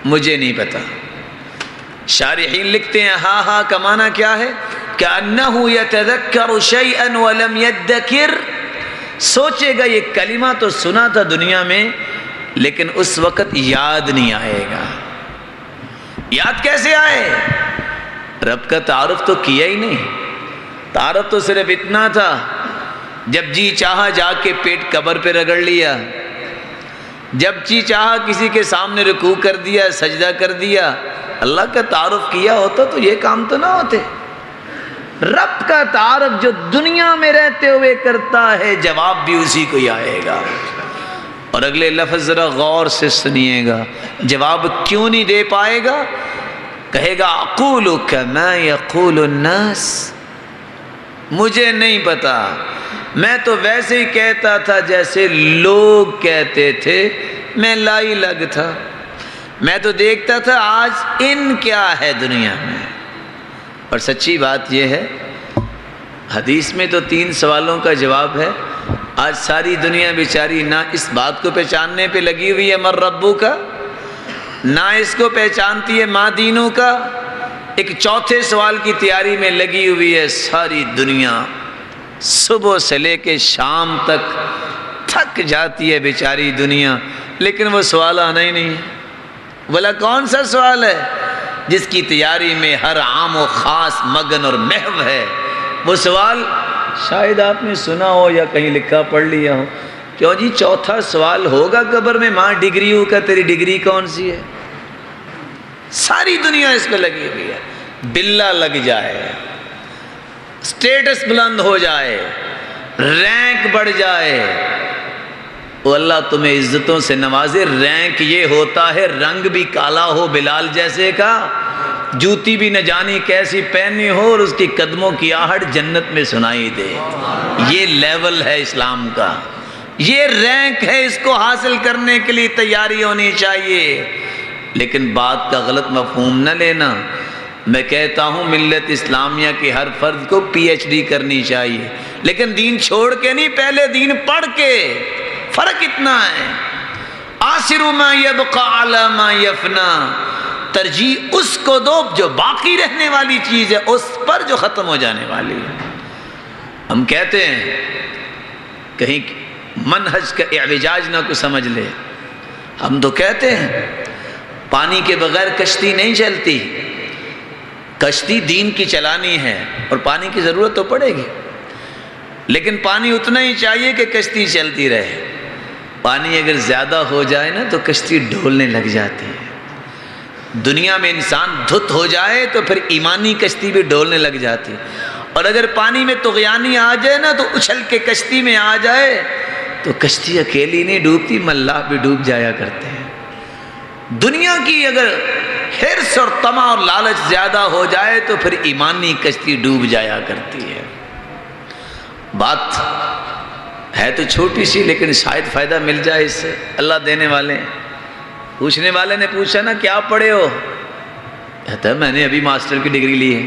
مجھے نہیں پتا۔ شارحین لکھتے ہیں ہاں ہاں کا معنی کیا ہے؟ کأنہ یتذکر شیئا ولم یدکر، سوچے گا یہ کلمہ تو سنا تھا دنیا میں لیکن اس وقت یاد نہیں آئے گا۔ یاد کیسے آئے؟ رب کا تعارف تو کیا ہی نہیں، تعارف تو صرف اتنا تھا جب جی چاہا جا کے پیٹ قبر پہ رگڑ لیا، جب جی چاہا کسی کے سامنے رکوع کر دیا، سجدہ کر دیا۔ اللہ کا تعارف کیا ہوتا تو یہ کام تو نہ ہوتے۔ رب کا تعارف جو دنیا میں رہتے ہوئے کرتا ہے جواب بھی اسی کو ہی آئے گا۔ اور اگلے لفظ ذرا غور سے سنیے گا، جواب کیوں نہیں دے پائے گا؟ کہے گا اقول کما یقول الناس، مجھے نہیں پتا، میں تو ویسے ہی کہتا تھا جیسے لوگ کہتے تھے، میں لائی لگ تھا، میں تو دیکھتا تھا آج ان کیا ہے دنیا میں۔ اور سچی بات یہ ہے، حدیث میں تو 3 سوالوں کا جواب ہے۔ آج ساری دنیا بیچاری نہ اس بات کو پہچاننے پہ لگی ہوئی ہے من ربو کا، نہ اس کو پہچانتی ہے ماں دینوں کا، ایک چوتھے سوال کی تیاری میں لگی ہوئی ہے ساری دنیا۔ صبح سے لے کے شام تک تھک جاتی ہے بیچاری دنیا، لیکن وہ سوال آنا ہی نہیں ہے۔ بولا کون سا سوال ہے جس کی تیاری میں ہر عام و خاص مگن اور محو ہے؟ وہ سوال شاید آپ نے سنا ہو یا کہیں لکھا پڑھ لیا ہو، کیوں جی چوتھا سوال ہوگا قبر میں ماں ڈگریوں کا، تیری ڈگری کون سی ہے؟ ساری دنیا اس پہ لگی ہوئی ہے۔ بلہ لگ جائے، سٹیٹس بلند ہو جائے، رینک بڑھ جائے، وہ اللہ تمہیں عزتوں سے نوازے۔ رینک یہ ہوتا ہے رنگ بھی کالا ہو بلال جیسے کا، جوتی بھی نہ جانی کیسی پہنی ہو، اور اس کی قدموں کی آہٹ جنت میں سنائی دے۔ یہ لیول ہے اسلام کا، یہ رینک ہے، اس کو حاصل کرنے کے لیے تیاری ہونی چاہیے۔ لیکن بات کا غلط مفہوم نہ لینا، میں کہتا ہوں ملت اسلامیہ کے ہر فرد کو پی ایچ ڈی کرنی چاہیے، لیکن دین چھوڑ کے نہیں، پہلے دین پڑھ کے۔ فرق اتنا ہے، آثر ما یبقى علی ما یفنا، ترجیح اس کو دو جو باقی رہنے والی چیز ہے اس پر جو ختم ہو جانے والی ہے۔ ہم کہتے ہیں کہیں منہج کا اعوجاج نہ کو سمجھ لے، ہم تو کہتے ہیں پانی کے بغیر کشتی نہیں چلتی، کشتی دین کی چلانی ہے اور پانی کی ضرورت تو پڑے گی۔ لیکن پانی اتنا ہی چاہیے کہ کشتی چلتی رہے. پانی اگر زیادہ ہو جائے نا تو کشتی ڈھولنے لگ جاتی ہے. دنیا میں انسان دھت ہو جائے تو پھر ایمانی کشتی بھی ڈھولنے لگ جاتی ہے. اور اگر پانی میں طغیانی آ جائے نا تو اچھل کے کشتی میں آ جائے تو کشتی اکیلی نہیں ڈوبتی، ملاح بھی ڈوب جایا کرتے ہیں. دنیا کی اگر حرص اور طمع اور لالچ زیادہ ہو جائے تو پھر ایمانی کشتی ڈوب جایا کرتی ہے. بات ہے تو چھوٹی سی لیکن شاید فائدہ مل جائے اس سے. اللہ دینے والے ہیں. پوچھنے والے نے پوچھا نا کیا پڑھے ہو؟ کہتا ہے میں نے ابھی ماسٹر کی ڈگری لی ہے.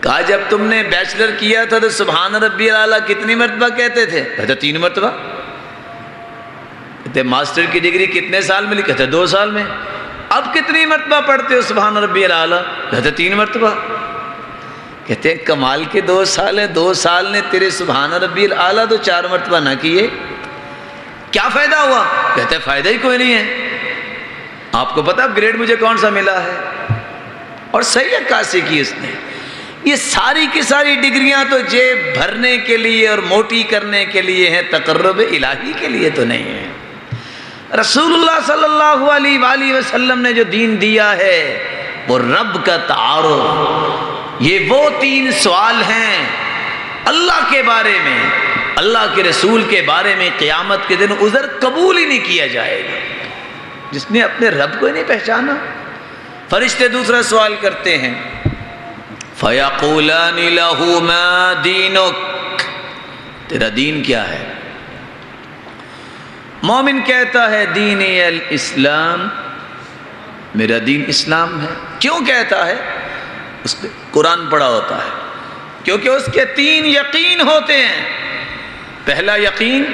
کہا جب تم نے بیچلر کیا تھا تو سبحان ربی الاعلیٰ کتنی مرتبہ کہتے تھے؟ کہتا 3 مرتبہ. کہتے ماسٹر کی ڈگری کتنے سال میں لی؟ کہتا 2 سال میں. اب کتنی مرتبہ پڑھتے ہو سبحان ربی الاعلیٰ؟ کہتا 3 مرتبہ. کہتے ہیں کمال کے 2 سال ہیں، 2 سال نے تیرے سبحان ربی الاعلیٰ تو 4 مرتبہ نہ کیے، کیا فائدہ ہوا؟ کہتے ہیں فائدہ ہی کوئی نہیں ہے. آپ کو پتا اب گریڈ مجھے کون سا ملا ہے؟ اور صحیح عکاسی کی اس نے. یہ ساری کی ساری ڈگریاں تو جیب بھرنے کے لیے اور موٹی کرنے کے لیے ہیں، تقرب الہی کے لیے تو نہیں ہے. رسول اللہ صلی اللہ علیہ وآلہ وسلم نے جو دین دیا ہے وہ رب کا تعارف. یہ وہ 3 سوال ہیں اللہ کے بارے میں، اللہ کے رسول کے بارے میں قیامت کے دن عذر قبول ہی نہیں کیا جائے گا جس نے اپنے رب کو ہی نہیں پہچانا. فرشتے دوسرا سوال کرتے ہیں فَيَقُولَانِ لَهُ مَا دِينُكَ، تیرا دین کیا ہے؟ مومن کہتا ہے دینی الاسلام، میرا دین اسلام ہے. کیوں کہتا ہے؟ اس نے قرآن پڑھا ہوتا ہے. کیونکہ اس کے 3 یقین ہوتے ہیں. پہلا یقین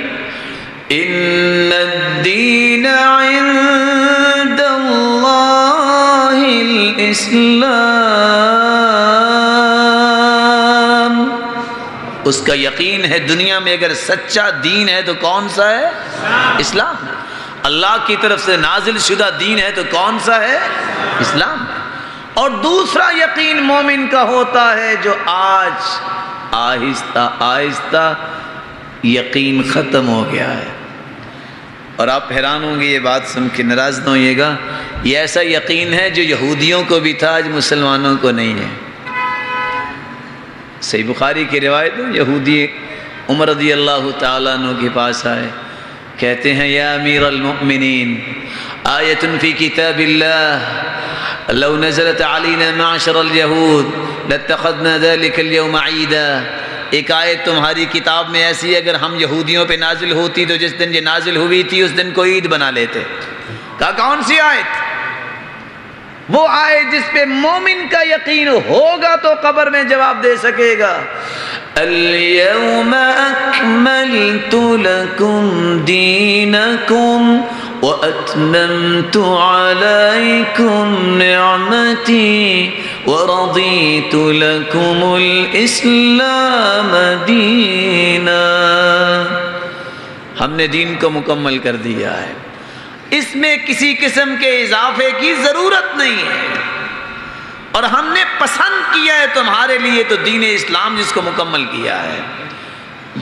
ان الدین عند اللہ الاسلام. اس کا یقین ہے دنیا میں اگر سچا دین ہے تو کون سا ہے؟ اسلام. اللہ کی طرف سے نازل شدہ دین ہے تو کون سا ہے؟ اسلام. اور دوسرا یقین مومن کا ہوتا ہے جو آج آہستہ آہستہ یقین ختم ہو گیا ہے. اور آپ حیران ہوں گے یہ بات سن کے، ناراض نہ ہوئیے گا. یہ ایسا یقین ہے جو یہودیوں کو بھی تھا آج مسلمانوں کو نہیں ہے. صحیح بخاری کی روایت ہے، یہودی عمر رضی اللہ تعالیٰ عنہ کے پاس آئے، کہتے ہیں یا امیر المؤمنین آیت فی کتاب اللہ لو نزلت علینا معشر الیہود لاتخذنا ذلك اليوم عیدا. ایک آیت تمہاری کتاب میں ایسی ہے اگر ہم یہودیوں پہ نازل ہوتی تو جس دن یہ نازل ہوئی تھی اس دن کو عید بنا لیتے. کہا کون سی آیت؟ وہ آیت جس پہ مومن کا یقین ہوگا تو قبر میں جواب دے سکے گا. اليوم اکملت لکم دینکم وَأَتْمَمْتُ عَلَيْكُمْ نِعْمَتِي وَرَضِيتُ لَكُمُ الْإِسْلَامَ دِينًا. ہم نے دین کو مکمل کر دیا ہے، اس میں کسی قسم کے اضافے کی ضرورت نہیں ہے، اور ہم نے پسند کیا ہے تمہارے لیے تو دین اسلام جس کو مکمل کیا ہے.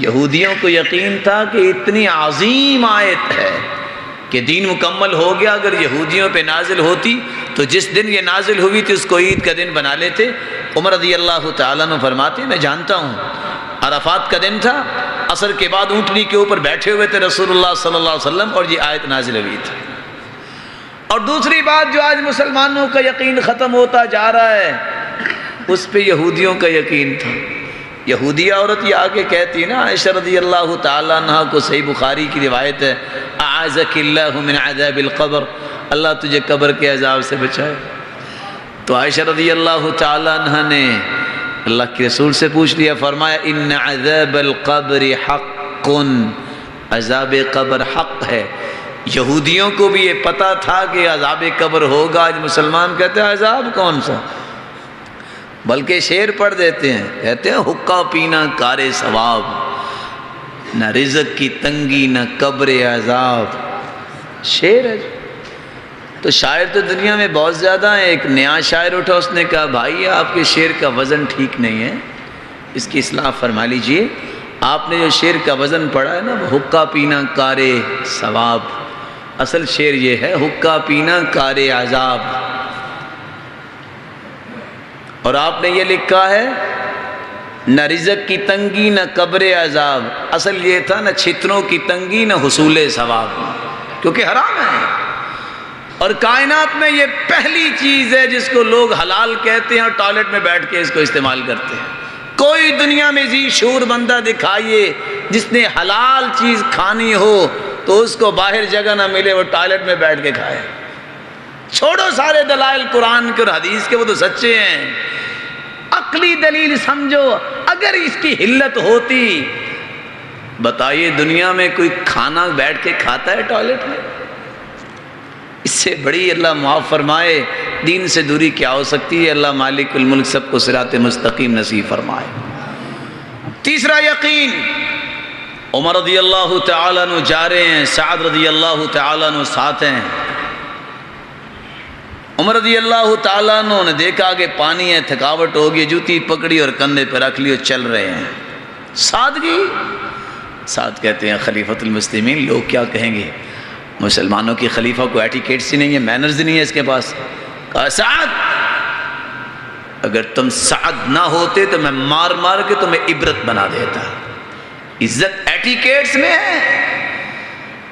یہودیوں کو یقین تھا کہ اتنی عظیم آیت ہے کہ دین مکمل ہو گیا. اگر یہودیوں پہ نازل ہوتی تو جس دن یہ نازل ہوئی تھی اس کو عید کا دن بنا لیتے. عمر رضی اللہ تعالیٰ عنہ فرماتے میں جانتا ہوں عرفات کا دن تھا، عصر کے بعد اونٹنی کے اوپر بیٹھے ہوئے تھے رسول اللہ صلی اللہ علیہ وسلم اور یہ آیت نازل ہوئی تھی. اور دوسری بات جو آج مسلمانوں کا یقین ختم ہوتا جا رہا ہے اس پہ یہودیوں کا یقین تھا. یہودی عورت یہ آگے کہتی نا عائشہ رضی اللہ تعالیٰ عنہ کو، صحیح بخاری کی روایت ہے، اعاذک اللہ من عذاب القبر، اللہ تجھے قبر کے عذاب سے بچائے. تو عائشہ رضی اللہ تعالیٰ عنہ نے اللہ کے رسول سے پوچھ لیا، فرمایا ان عذاب القبر حق، عذاب قبر حق ہے. یہودیوں کو بھی یہ پتا تھا کہ عذاب قبر ہوگا. آج مسلمان کہتے ہیں عذاب کون سا، بلکہ شعر پڑھ دیتے ہیں، کہتے ہیں حقہ پینا کار ثواب، نہ رزق کی تنگی نہ قبر عذاب. شعر ہے. تو شاعر تو دنیا میں بہت زیادہ ہیں. ایک نیا شاعر اٹھا، اس نے کہا بھائی آپ کے شعر کا وزن ٹھیک نہیں ہے، اس کی اصلاح فرما لیجئے. آپ نے جو شعر کا وزن پڑھا ہے نا، حقہ پینا کارے ثواب، اصل شعر یہ ہے حقہ پینا کارے عذاب. اور آپ نے یہ لکھا ہے نہ رزق کی تنگی نہ قبر عذاب، اصل یہ تھا نہ چھتروں کی تنگی نہ حصول ثواب، کیونکہ حرام ہے. اور کائنات میں یہ پہلی چیز ہے جس کو لوگ حلال کہتے ہیں اور ٹوائلٹ میں بیٹھ کے اس کو استعمال کرتے ہیں. کوئی دنیا میں ذی شعور بندہ دکھائیے جس نے حلال چیز کھانی ہو تو اس کو باہر جگہ نہ ملے وہ ٹوائلٹ میں بیٹھ کے کھائے. چھوڑو سارے دلائل قرآن کے اور حدیث کے، وہ تو سچے ہیں. عقلی دلیل سمجھو. اگر اس کی حلت ہوتی، بتائیے دنیا میں کوئی کھانا بیٹھ کے کھاتا ہے ٹوائلٹ میں؟ اس سے بڑی اللہ معاف فرمائے دین سے دوری کیا ہو سکتی ہے. اللہ مالک الملک سب کو صراط مستقیم نصیب فرمائے. تیسرا یقین، عمر رضی اللہ تعالیٰ عنہ جا رہے ہیں، سعد رضی اللہ تعالیٰ عنہ ساتھ ہیں. عمر رضی اللہ تعالیٰ عنہ نے دیکھا کہ پانی ہے، تھکاوٹ ہوگی، جوتی پکڑی اور کندھے پہ رکھ لی اور چل رہے ہیں. سادگی. سعد کہتے ہیں خلیفۃ المسلمین لوگ کیا کہیں گے، مسلمانوں کی خلیفہ کو ایٹیکیٹس ہی نہیں ہے، مینرز نہیں ہے اس کے پاس. کہا سعد اگر تم سعد نہ ہوتے تو میں مار مار کے تمہیں عبرت بنا دیتا. عزت ایٹیکیٹس میں ہے.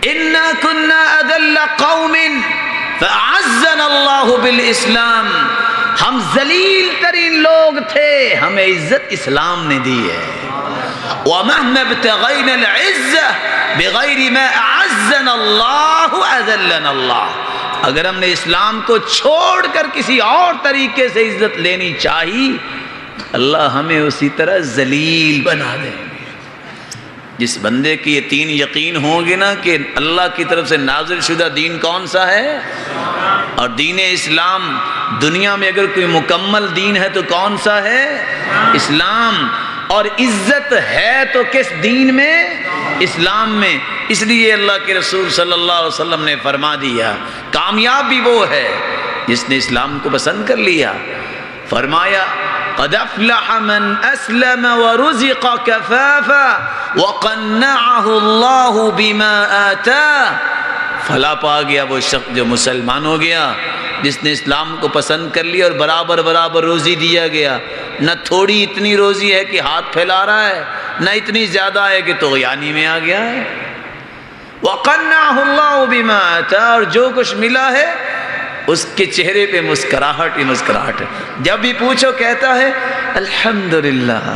اِنَّا كُنَّا أَذَلَّ قَوْمٍ فَأَعَزَّنَا اللَّهُ بِالْإِسْلَامِ، ہم ذلیل ترین لوگ تھے، ہمیں عزت اسلام نے دی ہے. وَمَهْمَا ابْتَغَيْنَا الْعِزَّةَ بِغَيْرِ مَا أَعَزَّنَا اللَّهُ أَذَلَّنَا اللَّهُ. اگر ہم نے اسلام کو چھوڑ کر کسی اور طریقے سے عزت لینی چاہی، اللہ ہمیں اسی طرح ذلیل بنا دیں گے. جس بندے کی یہ تین یقین ہوں گے نا کہ اللہ کی طرف سے نازل شدہ دین کون سا ہے، اور دین اسلام دنیا میں اگر کوئی مکمل دین ہے تو کون سا ہے، اسلام. اور عزت ہے تو کس دین میں، اسلام میں. اس لیے اللہ کے رسول صلی اللہ علیہ وسلم نے فرما دیا کامیاب بھی وہ ہے جس نے اسلام کو پسند کر لیا. فرمایا قد افلح من اسلم ورزق کفافا وقنعه اللہ بما آتاه. فلا پا گیا وہ شخص جو مسلمان ہو گیا، جس نے اسلام کو پسند کر لیا اور برابر برابر روزی دیا گیا. نہ تھوڑی اتنی روزی ہے کہ ہاتھ پھیلا رہا ہے، نہ اتنی زیادہ ہے کہ طغیانی میں آ گیا ہے. وَقَنَّعَهُ اللَّهُ بِمَا آتَاهُ. اور جو کچھ ملا ہے اس کے چہرے پہ مسکراہٹ ہی مسکراہٹ ہے. جب بھی پوچھو کہتا ہے الحمدللہ،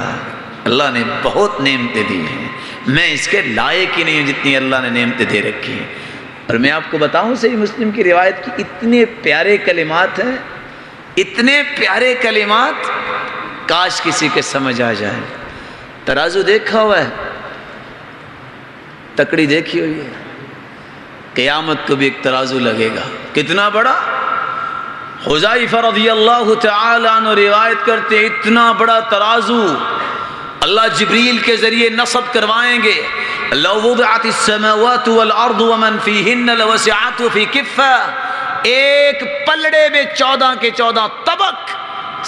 اللہ نے بہت نعمتیں دی ہیں، میں اس کے لائق ہی نہیں ہوں جتنی اللہ نے نعمتیں دے رکھی ہیں. اور میں آپ کو بتاؤں صحیح مسلم کی روایت کی اتنے پیارے کلمات ہیں، اتنے پیارے کلمات، کاش کسی کے سمجھ آ جائے. ترازو دیکھا ہوا ہے، تکڑی دیکھی ہوئی ہے، قیامت کو بھی ایک ترازو لگے گا. کتنا بڑا؟ حذیفہ رضی اللہ تعالی عنہ روایت کرتے اتنا بڑا ترازو اللہ جبریل کے ذریعے نصب کروائیں گے. لو وضعت السماوات والارض ومن فیہن لوسعت فی کفہ. ایک پلڑے میں 14 کے 14 طبق،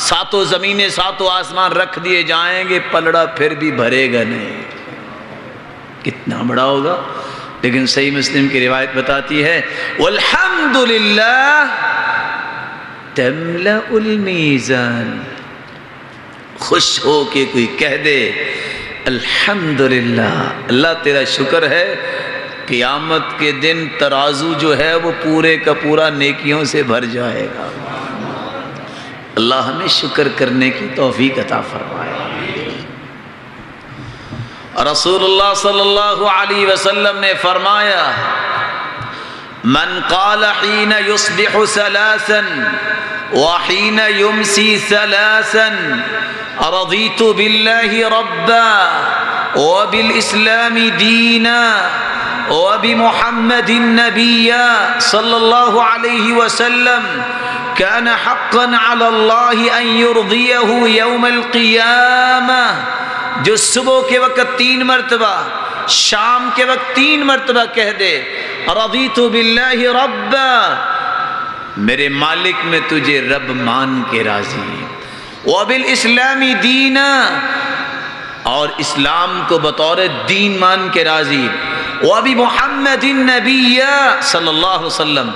ساتوں زمینیں ساتوں آسمان رکھ دیے جائیں گے، پلڑا پھر بھی بھرے گا نہیں. کتنا بڑا ہوگا. لیکن صحیح مسلم کی روایت بتاتی ہے والحمدللہ تملأ المیزان. خوش ہو کے کوئی کہہ دے الحمدللہ، اللہ تیرا شکر ہے، قیامت کے دن ترازو جو ہے وہ پورے کا پورا نیکیوں سے بھر جائے گا. اللہ ہمیں شکر کرنے کی توفیق عطا فرمائے. رسول اللہ صلی اللہ علیہ وسلم نے فرمایا من قال حین یصبح ثلاثا وحین یمسی ثلاثا رضیت باللہ ربا وبالاسلام دینا وبمحمد نبیا صلی اللہ علیہ وسلم كان حقا على الله ان يرضيه يوم القيامة. جو صبح کے وقت 3 مرتبہ، شام کے وقت 3 مرتبہ کہہ دے رضیت باللہ ربا، میرے مالک میں تجھے رب مان کے راضی، وبالاسلام دینا، اور اسلام کو بطور دین مان کے راضی، وَبِ مُحَمَّدٍ نَبِيًّا صلی اللہ علیہ وسلم،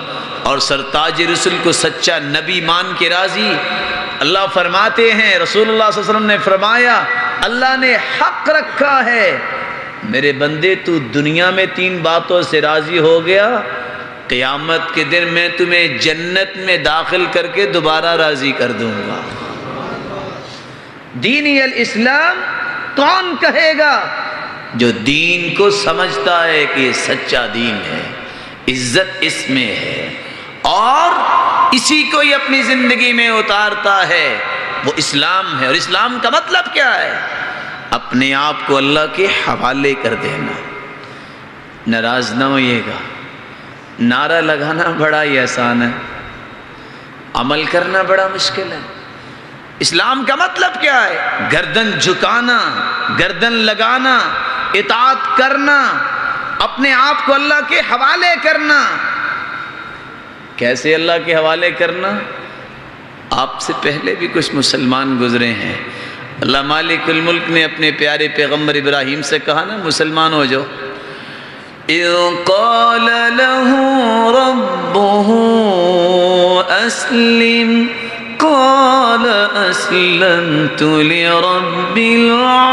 اور سرتاج رسول کو سچا نبی مان کے راضی۔ اللہ فرماتے ہیں، رسول اللہ صلی اللہ علیہ وسلم نے فرمایا، اللہ نے حق رکھا ہے، میرے بندے تو دنیا میں 3 باتوں سے راضی ہو گیا، قیامت کے دن میں تمہیں جنت میں داخل کر کے دوبارہ راضی کر دوں گا۔ دینی الاسلام کون کہے گا؟ جو دین کو سمجھتا ہے کہ یہ سچا دین ہے، عزت اس میں ہے، اور اسی کو ہی اپنی زندگی میں اتارتا ہے، وہ اسلام ہے۔ اور اسلام کا مطلب کیا ہے؟ اپنے آپ کو اللہ کے حوالے کر دینا۔ ناراض نہ ہوئیے گا، نعرہ لگانا بڑا ہی آسان ہے، عمل کرنا بڑا مشکل ہے۔ اسلام کا مطلب کیا ہے؟ گردن جھکانا، گردن لگانا، اطاعت کرنا، اپنے آپ کو اللہ کے حوالے کرنا۔ کیسے اللہ کے حوالے کرنا؟ آپ سے پہلے بھی کچھ مسلمان گزرے ہیں، اللہ مالک الملک نے اپنے پیارے پیغمبر ابراہیم سے کہا نا، مسلمان ہو جاؤ۔ اِذْ قَالَ لَهُ رَبُّهُ أَسْلِمْ قَالَ أَسْلَمْتُ لِرَبِّ الْعَالَمِينَ۔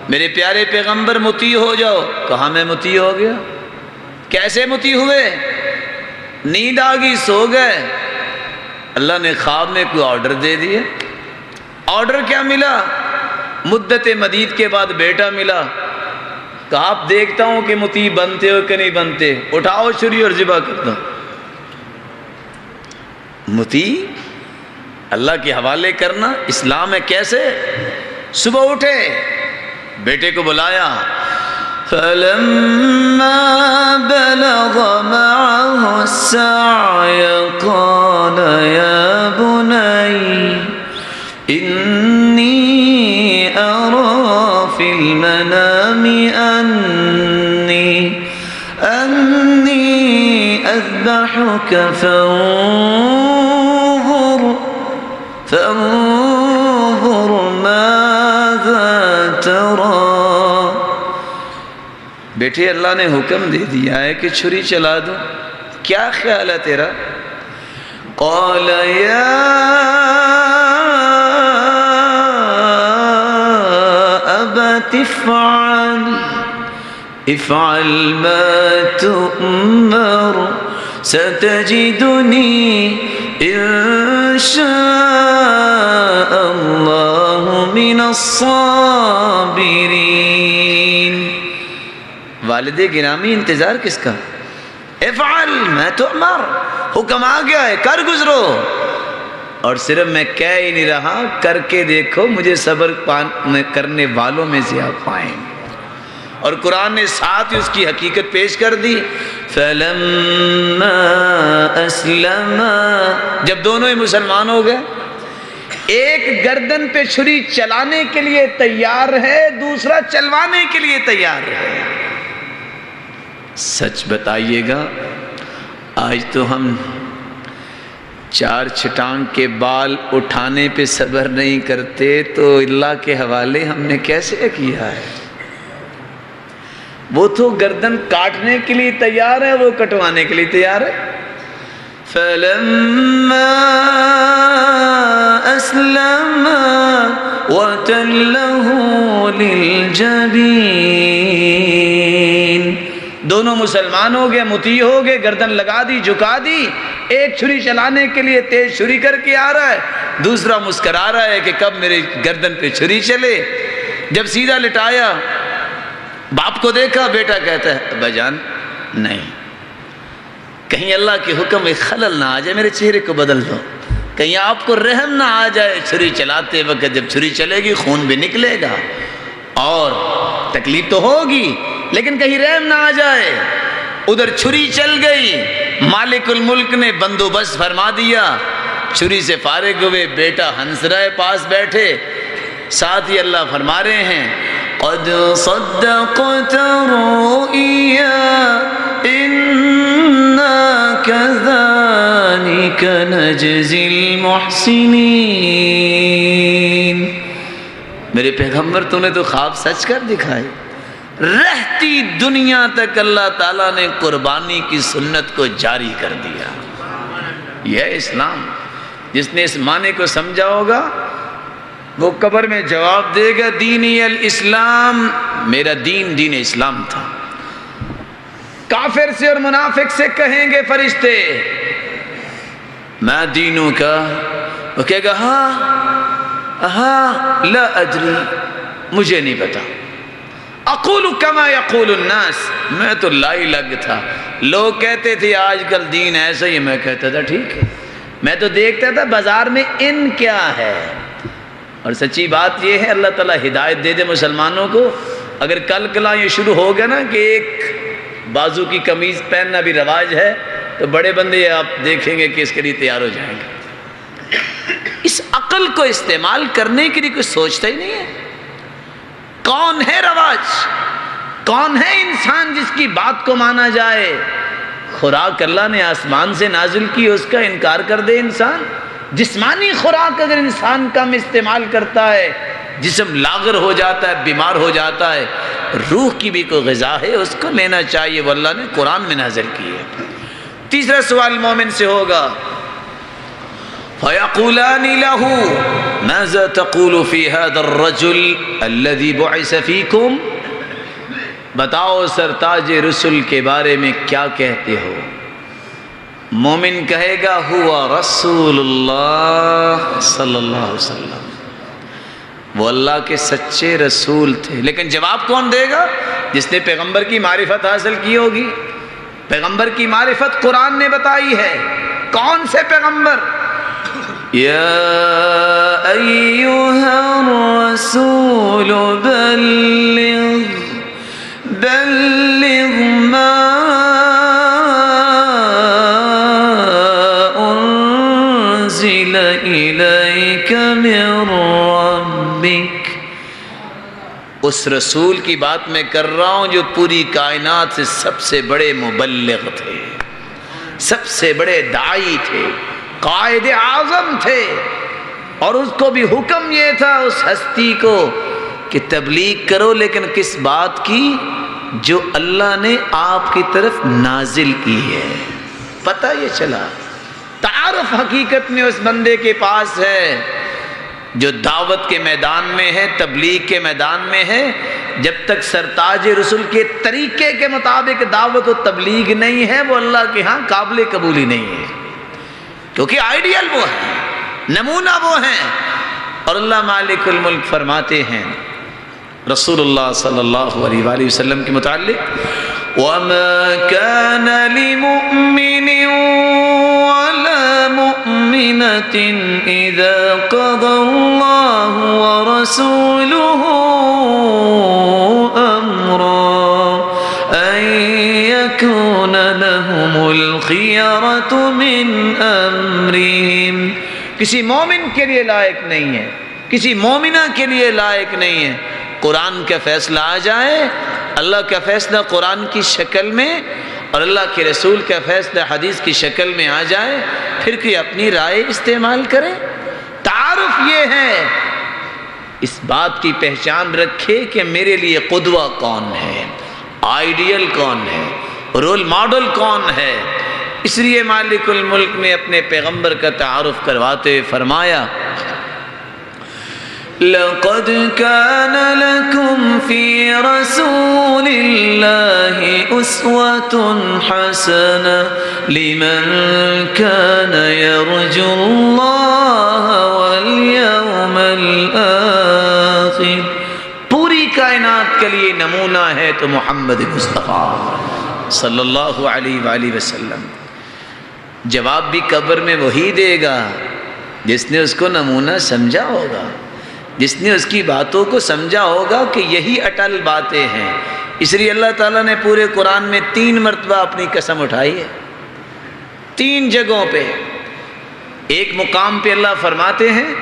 میرے پیارے پیغمبر مطیع ہو جاؤ، کہاں میں مطیع ہو گیا؟ کیسے مطیع ہوئے؟ نیند آگئی، سو گئے، اللہ نے خواب میں کوئی آرڈر دے دیا۔ آرڈر کیا ملا؟ مدت مدید کے بعد بیٹا ملا، کہا آپ دیکھتا ہوں کہ مطیع بنتے ہو کہ نہیں بنتے، اٹھاؤ چھری اور ذبح کر دو۔ مطیع اللہ کے حوالے کرنا اسلام ہے۔ کیسے؟ صبح اٹھے، بیٹے کو بلایا، فَلَمَّا بَلَغَ مَعَهُ السَّعْيَ قَالَ يَا بُنَيَّ إِنِّي أَرَىٰ فِي الْمَنَامِ أَنِّي أَذْبَحُكَ فَانظُرْ مَاذَا تَرَىٰ۔ بیٹے اللہ نے حکم دے دیا ہے کہ چھری چلا دو، کیا خیال ہے تیرا؟ قال یا ابت افعل ما تؤمر ستجدنی ان شاء اللہ من الصابرین۔ والد گرامی انتظار کس کا؟ افعل ما تؤمر، حکم آ گیا ہے، کر گزرو۔ اور صرف میں کہہ ہی نہیں رہا، کر کے دیکھو، مجھے صبر کرنے والوں میں سے آپ پائیں۔ اور قرآن نے ساتھ ہی اس کی حقیقت پیش کر دی، فَلَمَّا أَسْلَمَا، جب دونوں ہی مسلمان ہو گئے، ایک گردن پہ چھری چلانے کے لیے تیار ہے، دوسرا چلوانے کے لیے تیار ہے۔ سچ بتائیے گا، آج تو ہم 4 چھٹانگ کے بال اٹھانے پہ صبر نہیں کرتے، تو اللہ کے حوالے ہم نے کیسے کیا ہے؟ وہ تو گردن کاٹنے کے لیے تیار ہے، وہ کٹوانے کے لیے تیار ہے۔ فَلَمَّا أَسْلَمَا وَتَلَّهُ لِلْجَبِينِ، دونوں مسلمان ہو گئے، مطیع ہو گئے، گردن لگا دی، جھکا دی۔ ایک چھری چلانے کے لیے تیز چھری کر کے آ رہا ہے، دوسرا مسکرا رہا ہے کہ کب میرے گردن پہ چھری چلے۔ جب سیدھا لٹایا، باپ کو دیکھا، بیٹا کہتا ہے ابا جان نہیں، کہیں اللہ کے حکم میں خلل نہ آ جائے، میرے چہرے کو بدل دو، کہیں آپ کو رحم نہ آ جائے، چھری چلاتے وقت جب چھری چلے گی خون بھی نکلے گا اور تکلیف تو ہوگی، لیکن کہیں رحم نہ آ جائے۔ ادھر چھری چل گئی، مالک الملک نے بندوبست فرما دیا، چھری سے فارغ ہوئے، بیٹا ہنسرائے پاس بیٹھے، ساتھ ہی اللہ فرما رہے ہیں قد صدقت الرؤيا إنا كذلك نجزي المحسنين۔ میرے پیغمبر تو نے تو خواب سچ کر دکھائے، رہتی دنیا تک اللہ تعالیٰ نے قربانی کی سنت کو جاری کر دیا۔ یہ ہے اسلام۔ جس نے اس معنی کو سمجھا ہوگا وہ قبر میں جواب دے گا دینی الاسلام، میرا دین دین اسلام تھا۔ کافر سے اور منافق سے کہیں گے فرشتے میں دینوں کا، وہ کہے گا ہاں لا ادری، مجھے نہیں پتا۔ اقول کما یقول الناس، میں تو لائی لگ تھا، لوگ کہتے تھے آج کل دین ایسا ہی، میں کہتا تھا ٹھیک ہے، میں تو دیکھتا تھا بازار میں ان کیا ہے۔ اور سچی بات یہ ہے اللہ تعالیٰ ہدایت دے دے مسلمانوں کو، اگر کل کلا یہ شروع ہو گیا نا کہ ایک بازو کی قمیض پہننا بھی رواج ہے تو بڑے بندے آپ دیکھیں گے کہ اس کے لیے تیار ہو جائیں گے۔ اس عقل کو استعمال کرنے کے لیے کوئی سوچتا ہی نہیں ہے۔ کون ہے رواج؟ کون ہے انسان جس کی بات کو مانا جائے؟ خوراک اللہ نے آسمان سے نازل کی، اس کا انکار کر دے انسان؟ جسمانی خوراک اگر انسان کم استعمال کرتا ہے جسم لاغر ہو جاتا ہے، بیمار ہو جاتا ہے۔ روح کی بھی کوئی غذا ہے، اس کو لینا چاہیے، وہ اللہ نے قرآن میں نازل کی ہے۔ تیسرا سوال مومن سے ہوگا فَيَقُولَانِ لَهُ مَاذَا تَقُولُ فِي هَذَا الرَّجُلِ الَّذِي بُعِثَ فِيكُمْ، بتاؤ سرتاج رسول کے بارے میں کیا کہتے ہو؟ مومن کہے گا ہوا رسول اللہ صلی اللہ علیہ وسلم، وہ اللہ کے سچے رسول تھے۔ لیکن جواب کون دے گا؟ جس نے پیغمبر کی معرفت حاصل کی ہوگی۔ پیغمبر کی معرفت قرآن نے بتائی ہے۔ کون سے پیغمبر؟ یا ایہا الرسول بلغ ما انزل الیک من ربک، اس رسول کی بات میں کر رہا ہوں جو پوری کائنات سے سب سے بڑے مبلغ تھے، سب سے بڑے داعی تھے، قائد اعظم تھے، اور اس کو بھی حکم یہ تھا اس ہستی کو کہ تبلیغ کرو، لیکن کس بات کی؟ جو اللہ نے آپ کی طرف نازل کی ہے۔ پتہ یہ چلا، تعارف حقیقت میں اس بندے کے پاس ہے جو دعوت کے میدان میں ہے، تبلیغ کے میدان میں ہے۔ جب تک سرتاج رسول کے طریقے کے مطابق دعوت و تبلیغ نہیں ہے وہ اللہ کے ہاں قابل قبولی نہیں ہے، کیونکہ آئیڈیل وہ ہے، نمونہ وہ ہیں۔ اور اللہ مالک الملک فرماتے ہیں رسول اللہ صلی اللہ علیہ وآلہ وسلم کے متعلق وَمَا كَانَ لِمُؤْمِنٍ وَلَا مُؤْمِنَةٍ إِذَا قَضَى اللَّهُ وَرَسُولُهُ أَمْرًا أَن يَكُونَ لَهُمُ الْخِيَرَةُ مِنْ أَمْرِهِمْ۔ کسی مومن کے لیے لائق نہیں ہے، کسی مومنہ کے لیے لائق نہیں ہے قرآن کا فیصلہ آ جائے، اللہ کا فیصلہ قرآن کی شکل میں اور اللہ کے رسول کا فیصلہ حدیث کی شکل میں آ جائے، پھر کوئی اپنی رائے استعمال کرے۔ تعارف یہ ہے، اس بات کی پہچان رکھے کہ میرے لیے قدوہ کون ہے، آئیڈیل کون ہے، رول ماڈل کون ہے۔ اس لیے مالک الملک نے اپنے پیغمبر کا تعارف کرواتے فرمایا لَقَدْ كَانَ لَكُمْ فِي رَسُولِ اللَّهِ أُسْوَةٌ حَسَنَةٌ لِمَنْ كَانَ يَرْجُو اللَّهَ وَالْيَوْمَ الْآخِرَ، پوری کائنات کے لیے نمونہ ہے تو محمد مصطفیٰ صلی اللہ علیہ وآلہ وسلم۔ جواب بھی قبر میں وہی دے گا جس نے اس کو نمونہ سمجھا ہوگا، جس نے اس کی باتوں کو سمجھا ہوگا کہ یہی اٹل باتیں ہیں۔ اس لیے اللہ تعالیٰ نے پورے قرآن میں 3 مرتبہ اپنی قسم اٹھائی ہے، 3 جگہوں پہ۔ ایک مقام پہ اللہ فرماتے ہیں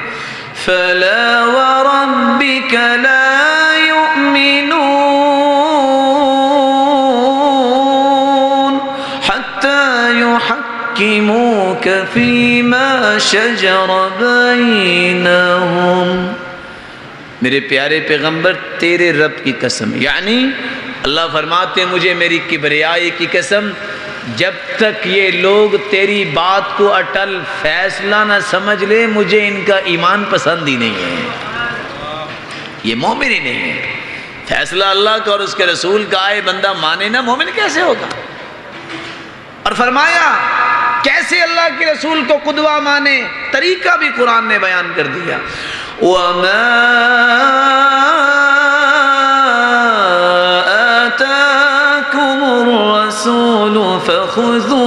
فَلَا وَرَبِّكَ لَا يُؤْمِنُونَ حَتَّى يُحَكِّمُوكَ يحكموك فيما شجر بينهم. میرے پیارے پیغمبر تیرے رب کی قسم، یعنی اللہ فرماتے ہیں مجھے میری کبریائی کی قسم، جب تک یہ لوگ تیری بات کو اٹل فیصلہ نہ سمجھ لے مجھے ان کا ایمان پسند ہی نہیں ہے، یہ مومن ہی نہیں ہے. فیصلہ اللہ کا اور اس کے رسول کا آئے بندہ مانے نہ، مومن کیسے ہوگا؟ اور فرمایا کیسے اللہ کے رسول کو قدوہ مانے، طریقہ بھی قرآن نے بیان کر دیا. وَمَا آتَاكُمُ الرَّسُولُ فَخُذُوهُ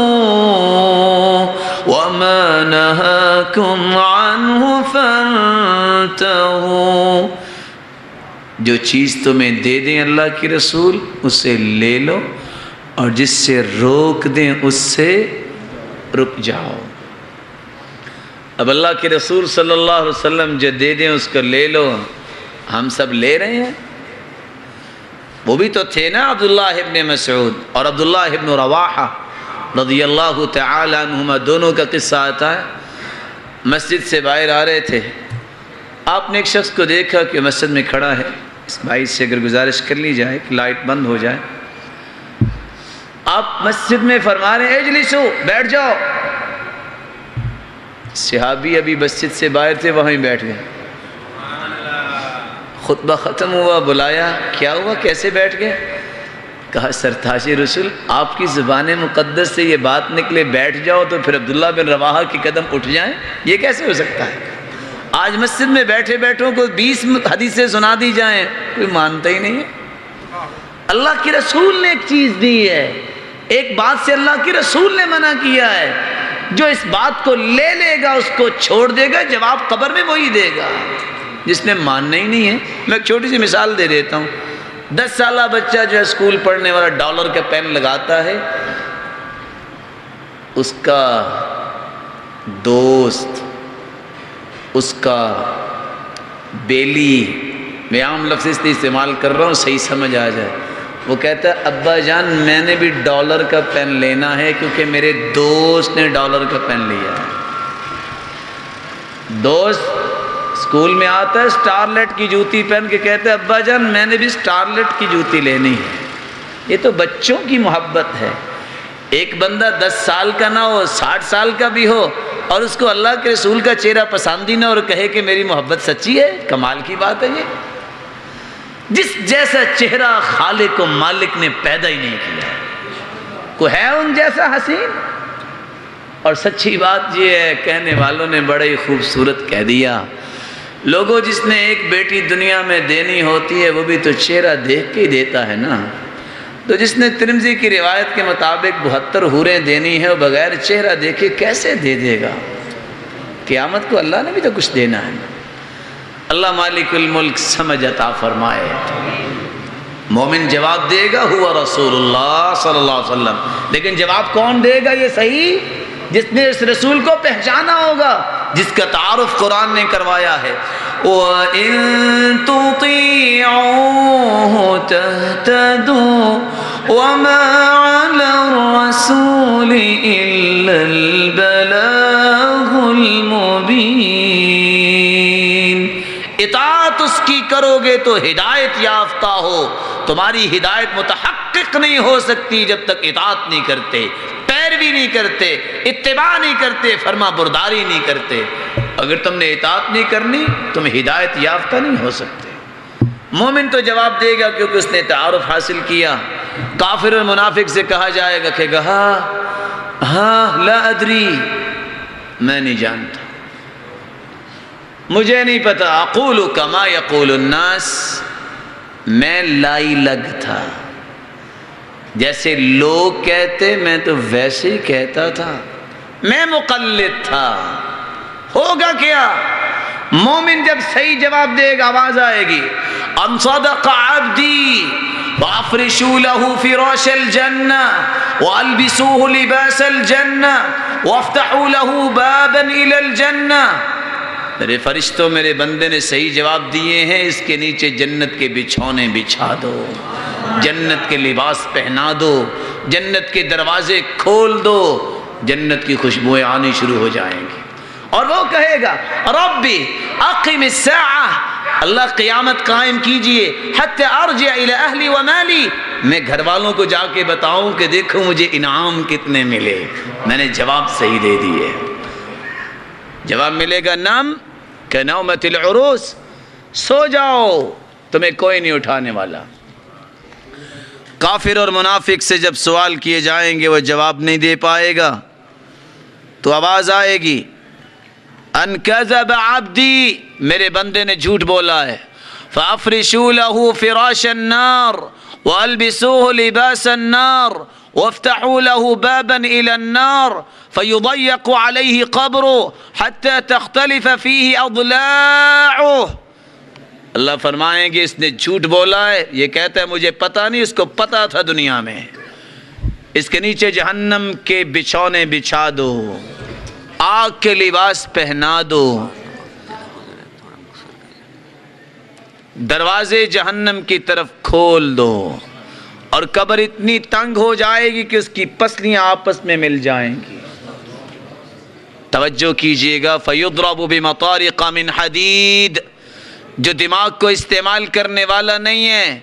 وَمَا نَهَاكُمْ عَنْهُ فَانْتَهُوا. جو چیز تمہیں دے دیں اللہ کی رسول اسے لے لو، اور جس سے روک دیں اس سے رک جاؤ. اب اللہ کے رسول صلی اللہ علیہ وسلم جو دے دیں اس کو لے لو، ہم سب لے رہے ہیں. وہ بھی تو تھے نا عبداللہ ابن مسعود اور عبداللہ ابن رواحہ رضی اللہ تعالی عنہما، دونوں کا قصہ آتا ہے. مسجد سے باہر آ رہے تھے، آپ نے ایک شخص کو دیکھا کہ مسجد میں کھڑا ہے. اس بھائی سے اگر گزارش کر لی جائے کہ لائٹ بند ہو جائے. آپ مسجد میں فرما رہے ہیں اجلسو، بیٹھ جاؤ. صحابی ابھی مسجد سے باہر تھے، وہیں بیٹھ گئے. خطبہ ختم ہوا، بلایا، کیا ہوا، کیسے بیٹھ گئے؟ کہا سرتاج رسول آپ کی زبان مقدس سے یہ بات نکلے بیٹھ جاؤ تو پھر عبداللہ بن رواحہ کی قدم اٹھ جائیں، یہ کیسے ہو سکتا ہے؟ آج مسجد میں بیٹھے بیٹھوں کو 20 حدیثیں سنا دی جائیں، کوئی مانتا ہی نہیں ہے. اللہ کے رسول نے ایک چیز دی ہے، ایک بات سے اللہ کے رسول نے منع کیا ہے. جو اس بات کو لے لے گا اس کو چھوڑ دے گا، جواب قبر میں وہی دے گا. جس نے ماننا ہی نہیں ہے، میں ایک چھوٹی سی مثال دے دیتا ہوں. 10 سالہ بچہ جو ہے اسکول پڑھنے والا ڈالر کا پین لگاتا ہے، اس کا دوست، اس کا بیلی، میں عام لفظ اس لیے استعمال کر رہا ہوں صحیح سمجھ آ جائے، وہ کہتا ہے ابا جان میں نے بھی ڈالر کا پین لینا ہے کیونکہ میرے دوست نے ڈالر کا پین لیا ہے. دوست اسکول میں آتا ہے سٹارلیٹ کی جوتی پہن کے کہتے ہیں ابا جان میں نے بھی سٹارلیٹ کی جوتی لینی ہے. یہ تو بچوں کی محبت ہے. ایک بندہ 10 سال کا نہ ہو، 60 سال کا بھی ہو، اور اس کو اللہ کے رسول کا چہرہ پسند ہی نہ اور کہے کہ میری محبت سچی ہے، کمال کی بات ہے. یہ جس جیسا چہرہ خالق و مالک نے پیدا ہی نہیں کیا، کوئی ہے ان جیسا حسین. اور سچی بات یہ ہے، کہنے والوں نے بڑے ہی خوبصورت کہہ دیا، لوگوں جس نے ایک بیٹی دنیا میں دینی ہوتی ہے وہ بھی تو چہرہ دیکھ کے ہی دیتا ہے نا. تو جس نے ترمذی کی روایت کے مطابق 72 حوریں دینی ہے وہ بغیر چہرہ دیکھے کیسے دے دے گا؟ قیامت کو اللہ نے بھی تو کچھ دینا ہے. اللہ مالک الملک سمجھ عطا فرمائے. مومن جواب دے گا ہوا رسول اللہ صلی اللہ علیہ وسلم، لیکن جواب کون دے گا یہ صحیح؟ جس نے اس رسول کو پہچانا ہوگا، جس کا تعارف قرآن نے کروایا ہے. وَإِن تُطِيعُوهُ تَهْتَدُوا وَمَا عَلَى الرَّسُولِ إِلَّا الْبَلَاغُ الْمُبِينُ. اطاعت اس کی کرو گے تو ہدایت یافتہ ہو. تمہاری ہدایت متحقق نہیں ہو سکتی جب تک اطاعت نہیں کرتے، پیروی نہیں کرتے، اتباع نہیں کرتے، فرما برداری نہیں کرتے. اگر تم نے اطاعت نہیں کرنی تم ہدایت یافتہ نہیں ہو سکتے. مومن تو جواب دے گا کیونکہ اس نے تعارف حاصل کیا. کافر اور منافق سے کہا جائے گا کہ ہاں لا ادری، میں نہیں جانتا، مجھے نہیں پتا. اقول کما یقول الناس، میں لائی لگ تھا، جیسے لوگ کہتے میں تو ویسے ہی کہتا تھا، میں مقلد تھا. ہوگا کیا؟ مومن جب صحیح جواب دے گا آواز آئے گی ان صدق عبدی وافرشوا له فراش الجنہ والبسوه لباس الجنہ وافتحوا له بابا الى الجنہ. میرے فرشتوں میرے بندے نے صحیح جواب دیے ہیں، اس کے نیچے جنت کے بچھونے بچھا دو، جنت کے لباس پہنا دو، جنت کے دروازے کھول دو. جنت کی خوشبوئیں آنی شروع ہو جائیں گی، اور وہ کہے گا ربی اقم الساعہ، اللہ قیامت قائم کیجئے، حتی ارجع الی اہلی و مالی، میں گھر والوں کو جا کے بتاؤں کہ دیکھو مجھے انعام کتنے ملے، میں نے جواب صحیح دے دیے۔ جواب ملے گا نام کنومۃ العروس، سو جاؤ، تمہیں کوئی نہیں اٹھانے والا۔ کافر اور منافق سے جب سوال کیے جائیں گے وہ جواب نہیں دے پائے گا، تو آواز آئے گی ان کذب عبدی، میرے بندے نے جھوٹ بولا ہے، فافرشوا له فراش النار والبسوه لباس النار وافتحوا له بابا الى النار فيضيق عليه قبره حتى تختلف فيه اضلاعه۔ اللہ فرمائیں گے اس نے جھوٹ بولا ہے، یہ کہتا ہے مجھے پتہ نہیں، اس کو پتہ تھا دنیا میں، اس کے نیچے جہنم کے بچھونے بچھا دو، آگ کے لباس پہنا دو، دروازے جہنم کی طرف کھول دو، اور قبر اتنی تنگ ہو جائے گی کہ اس کی پسلیاں آپس میں مل جائیں گی۔ توجہ کیجئے گا، فَيُضْرَبُ بِمَطَارِقَ مِنْ حَدِيدٍ، جو دماغ کو استعمال کرنے والا نہیں ہے،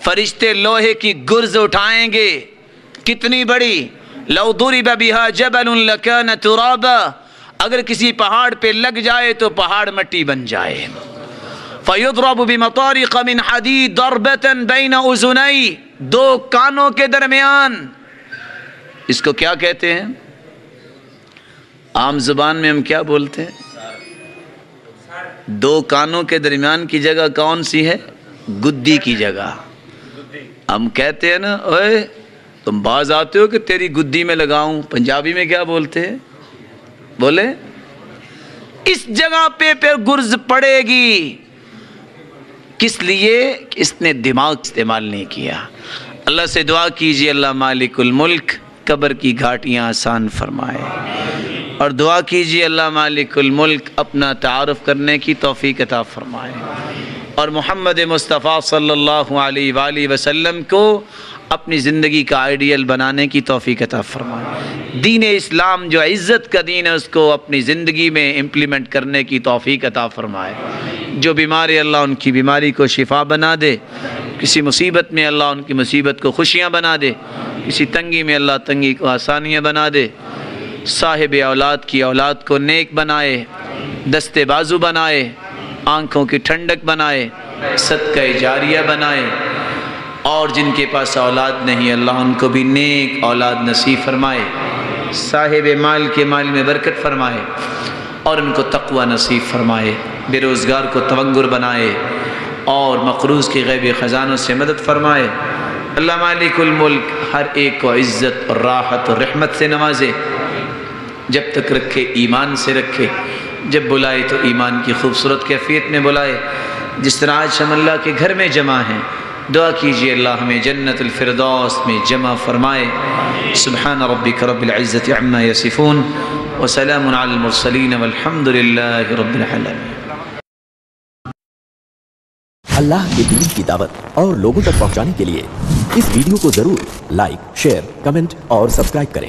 فرشتے لوہے کی گرز اٹھائیں گے، کتنی بڑی، لو ضرب بها جبل لكان ترابا، اگر کسی پہاڑ پہ لگ جائے تو پہاڑ مٹی بن جائے۔ فَيُضْرَبُ بِمَطَارِقَ مِنْ حَدِيدٍ ضَرْبَةً بَيْنَ أُذُنَيْهِ، دو کانوں کے درمیان، اس کو کیا کہتے ہیں؟ عام زبان میں ہم کیا بولتے ہیں؟ دو کانوں کے درمیان کی جگہ کون سی ہے؟ گدی کی جگہ۔ ہم کہتے ہیں نا اوے تم باز آتے ہو کہ تیری گدی میں لگاؤں، پنجابی میں کیا بولتے ہیں؟ بولے اس جگہ پہ گرز پڑے گی، کس لیے؟ اس نے دماغ استعمال نہیں کیا۔ اللہ سے دعا کیجئے اللہ مالک الملک قبر کی گھاٹیاں آسان فرمائے، اور دعا کیجئے اللہ مالک الملک اپنا تعارف کرنے کی توفیق عطا فرمائے، اور محمد مصطفیٰ صلی اللہ علیہ وآلہ وسلم کو اپنی زندگی کا آئیڈیل بنانے کی توفیق عطا فرمائے۔ دین اسلام جو عزت کا دین ہے اس کو اپنی زندگی میں امپلیمنٹ کرنے کی توفیق عطا فرمائے۔ جو بیمار ہے اللہ ان کی بیماری کو شفا بنا دے، کسی مصیبت میں اللہ ان کی مصیبت کو خوشیاں بنا دے، کسی تنگی میں اللہ تنگی کو آسانیاں بنا دے، صاحب اولاد کی اولاد کو نیک بنائے، دستے بازو بنائے، آنکھوں کی ٹھنڈک بنائے، صدقہ جاریہ بنائے، اور جن کے پاس اولاد نہیں اللہ ان کو بھی نیک اولاد نصیب فرمائے، صاحب مال کے مال میں برکت فرمائے، اور ان کو تقوی نصیب فرمائے، بے روزگار کو تونگر بنائے، اور مقروض کی غیبی خزانوں سے مدد فرمائے۔ اللہ مالک الملک ہر ایک کو عزت اور راحت اور رحمت سے نوازے، جب تک رکھے ایمان سے رکھے، جب بلائے تو ایمان کی خوبصورت کیفیت میں بلائے۔ جس طرح آج ہم اللہ کے گھر میں جمع ہیں، دعا کیجئے اللہ ہمیں جنت الفردوس میں جمع فرمائے۔ سبحان ربک رب العزت عما یصفون وسلام علی المرسلین والحمد للہ رب العالمین۔ اللہ کے دین کی دعوت اور لوگوں تک پہنچانے کے لیے اس ویڈیو کو ضرور لائک، شیئر، کمنٹ اور سبسکرائب کریں۔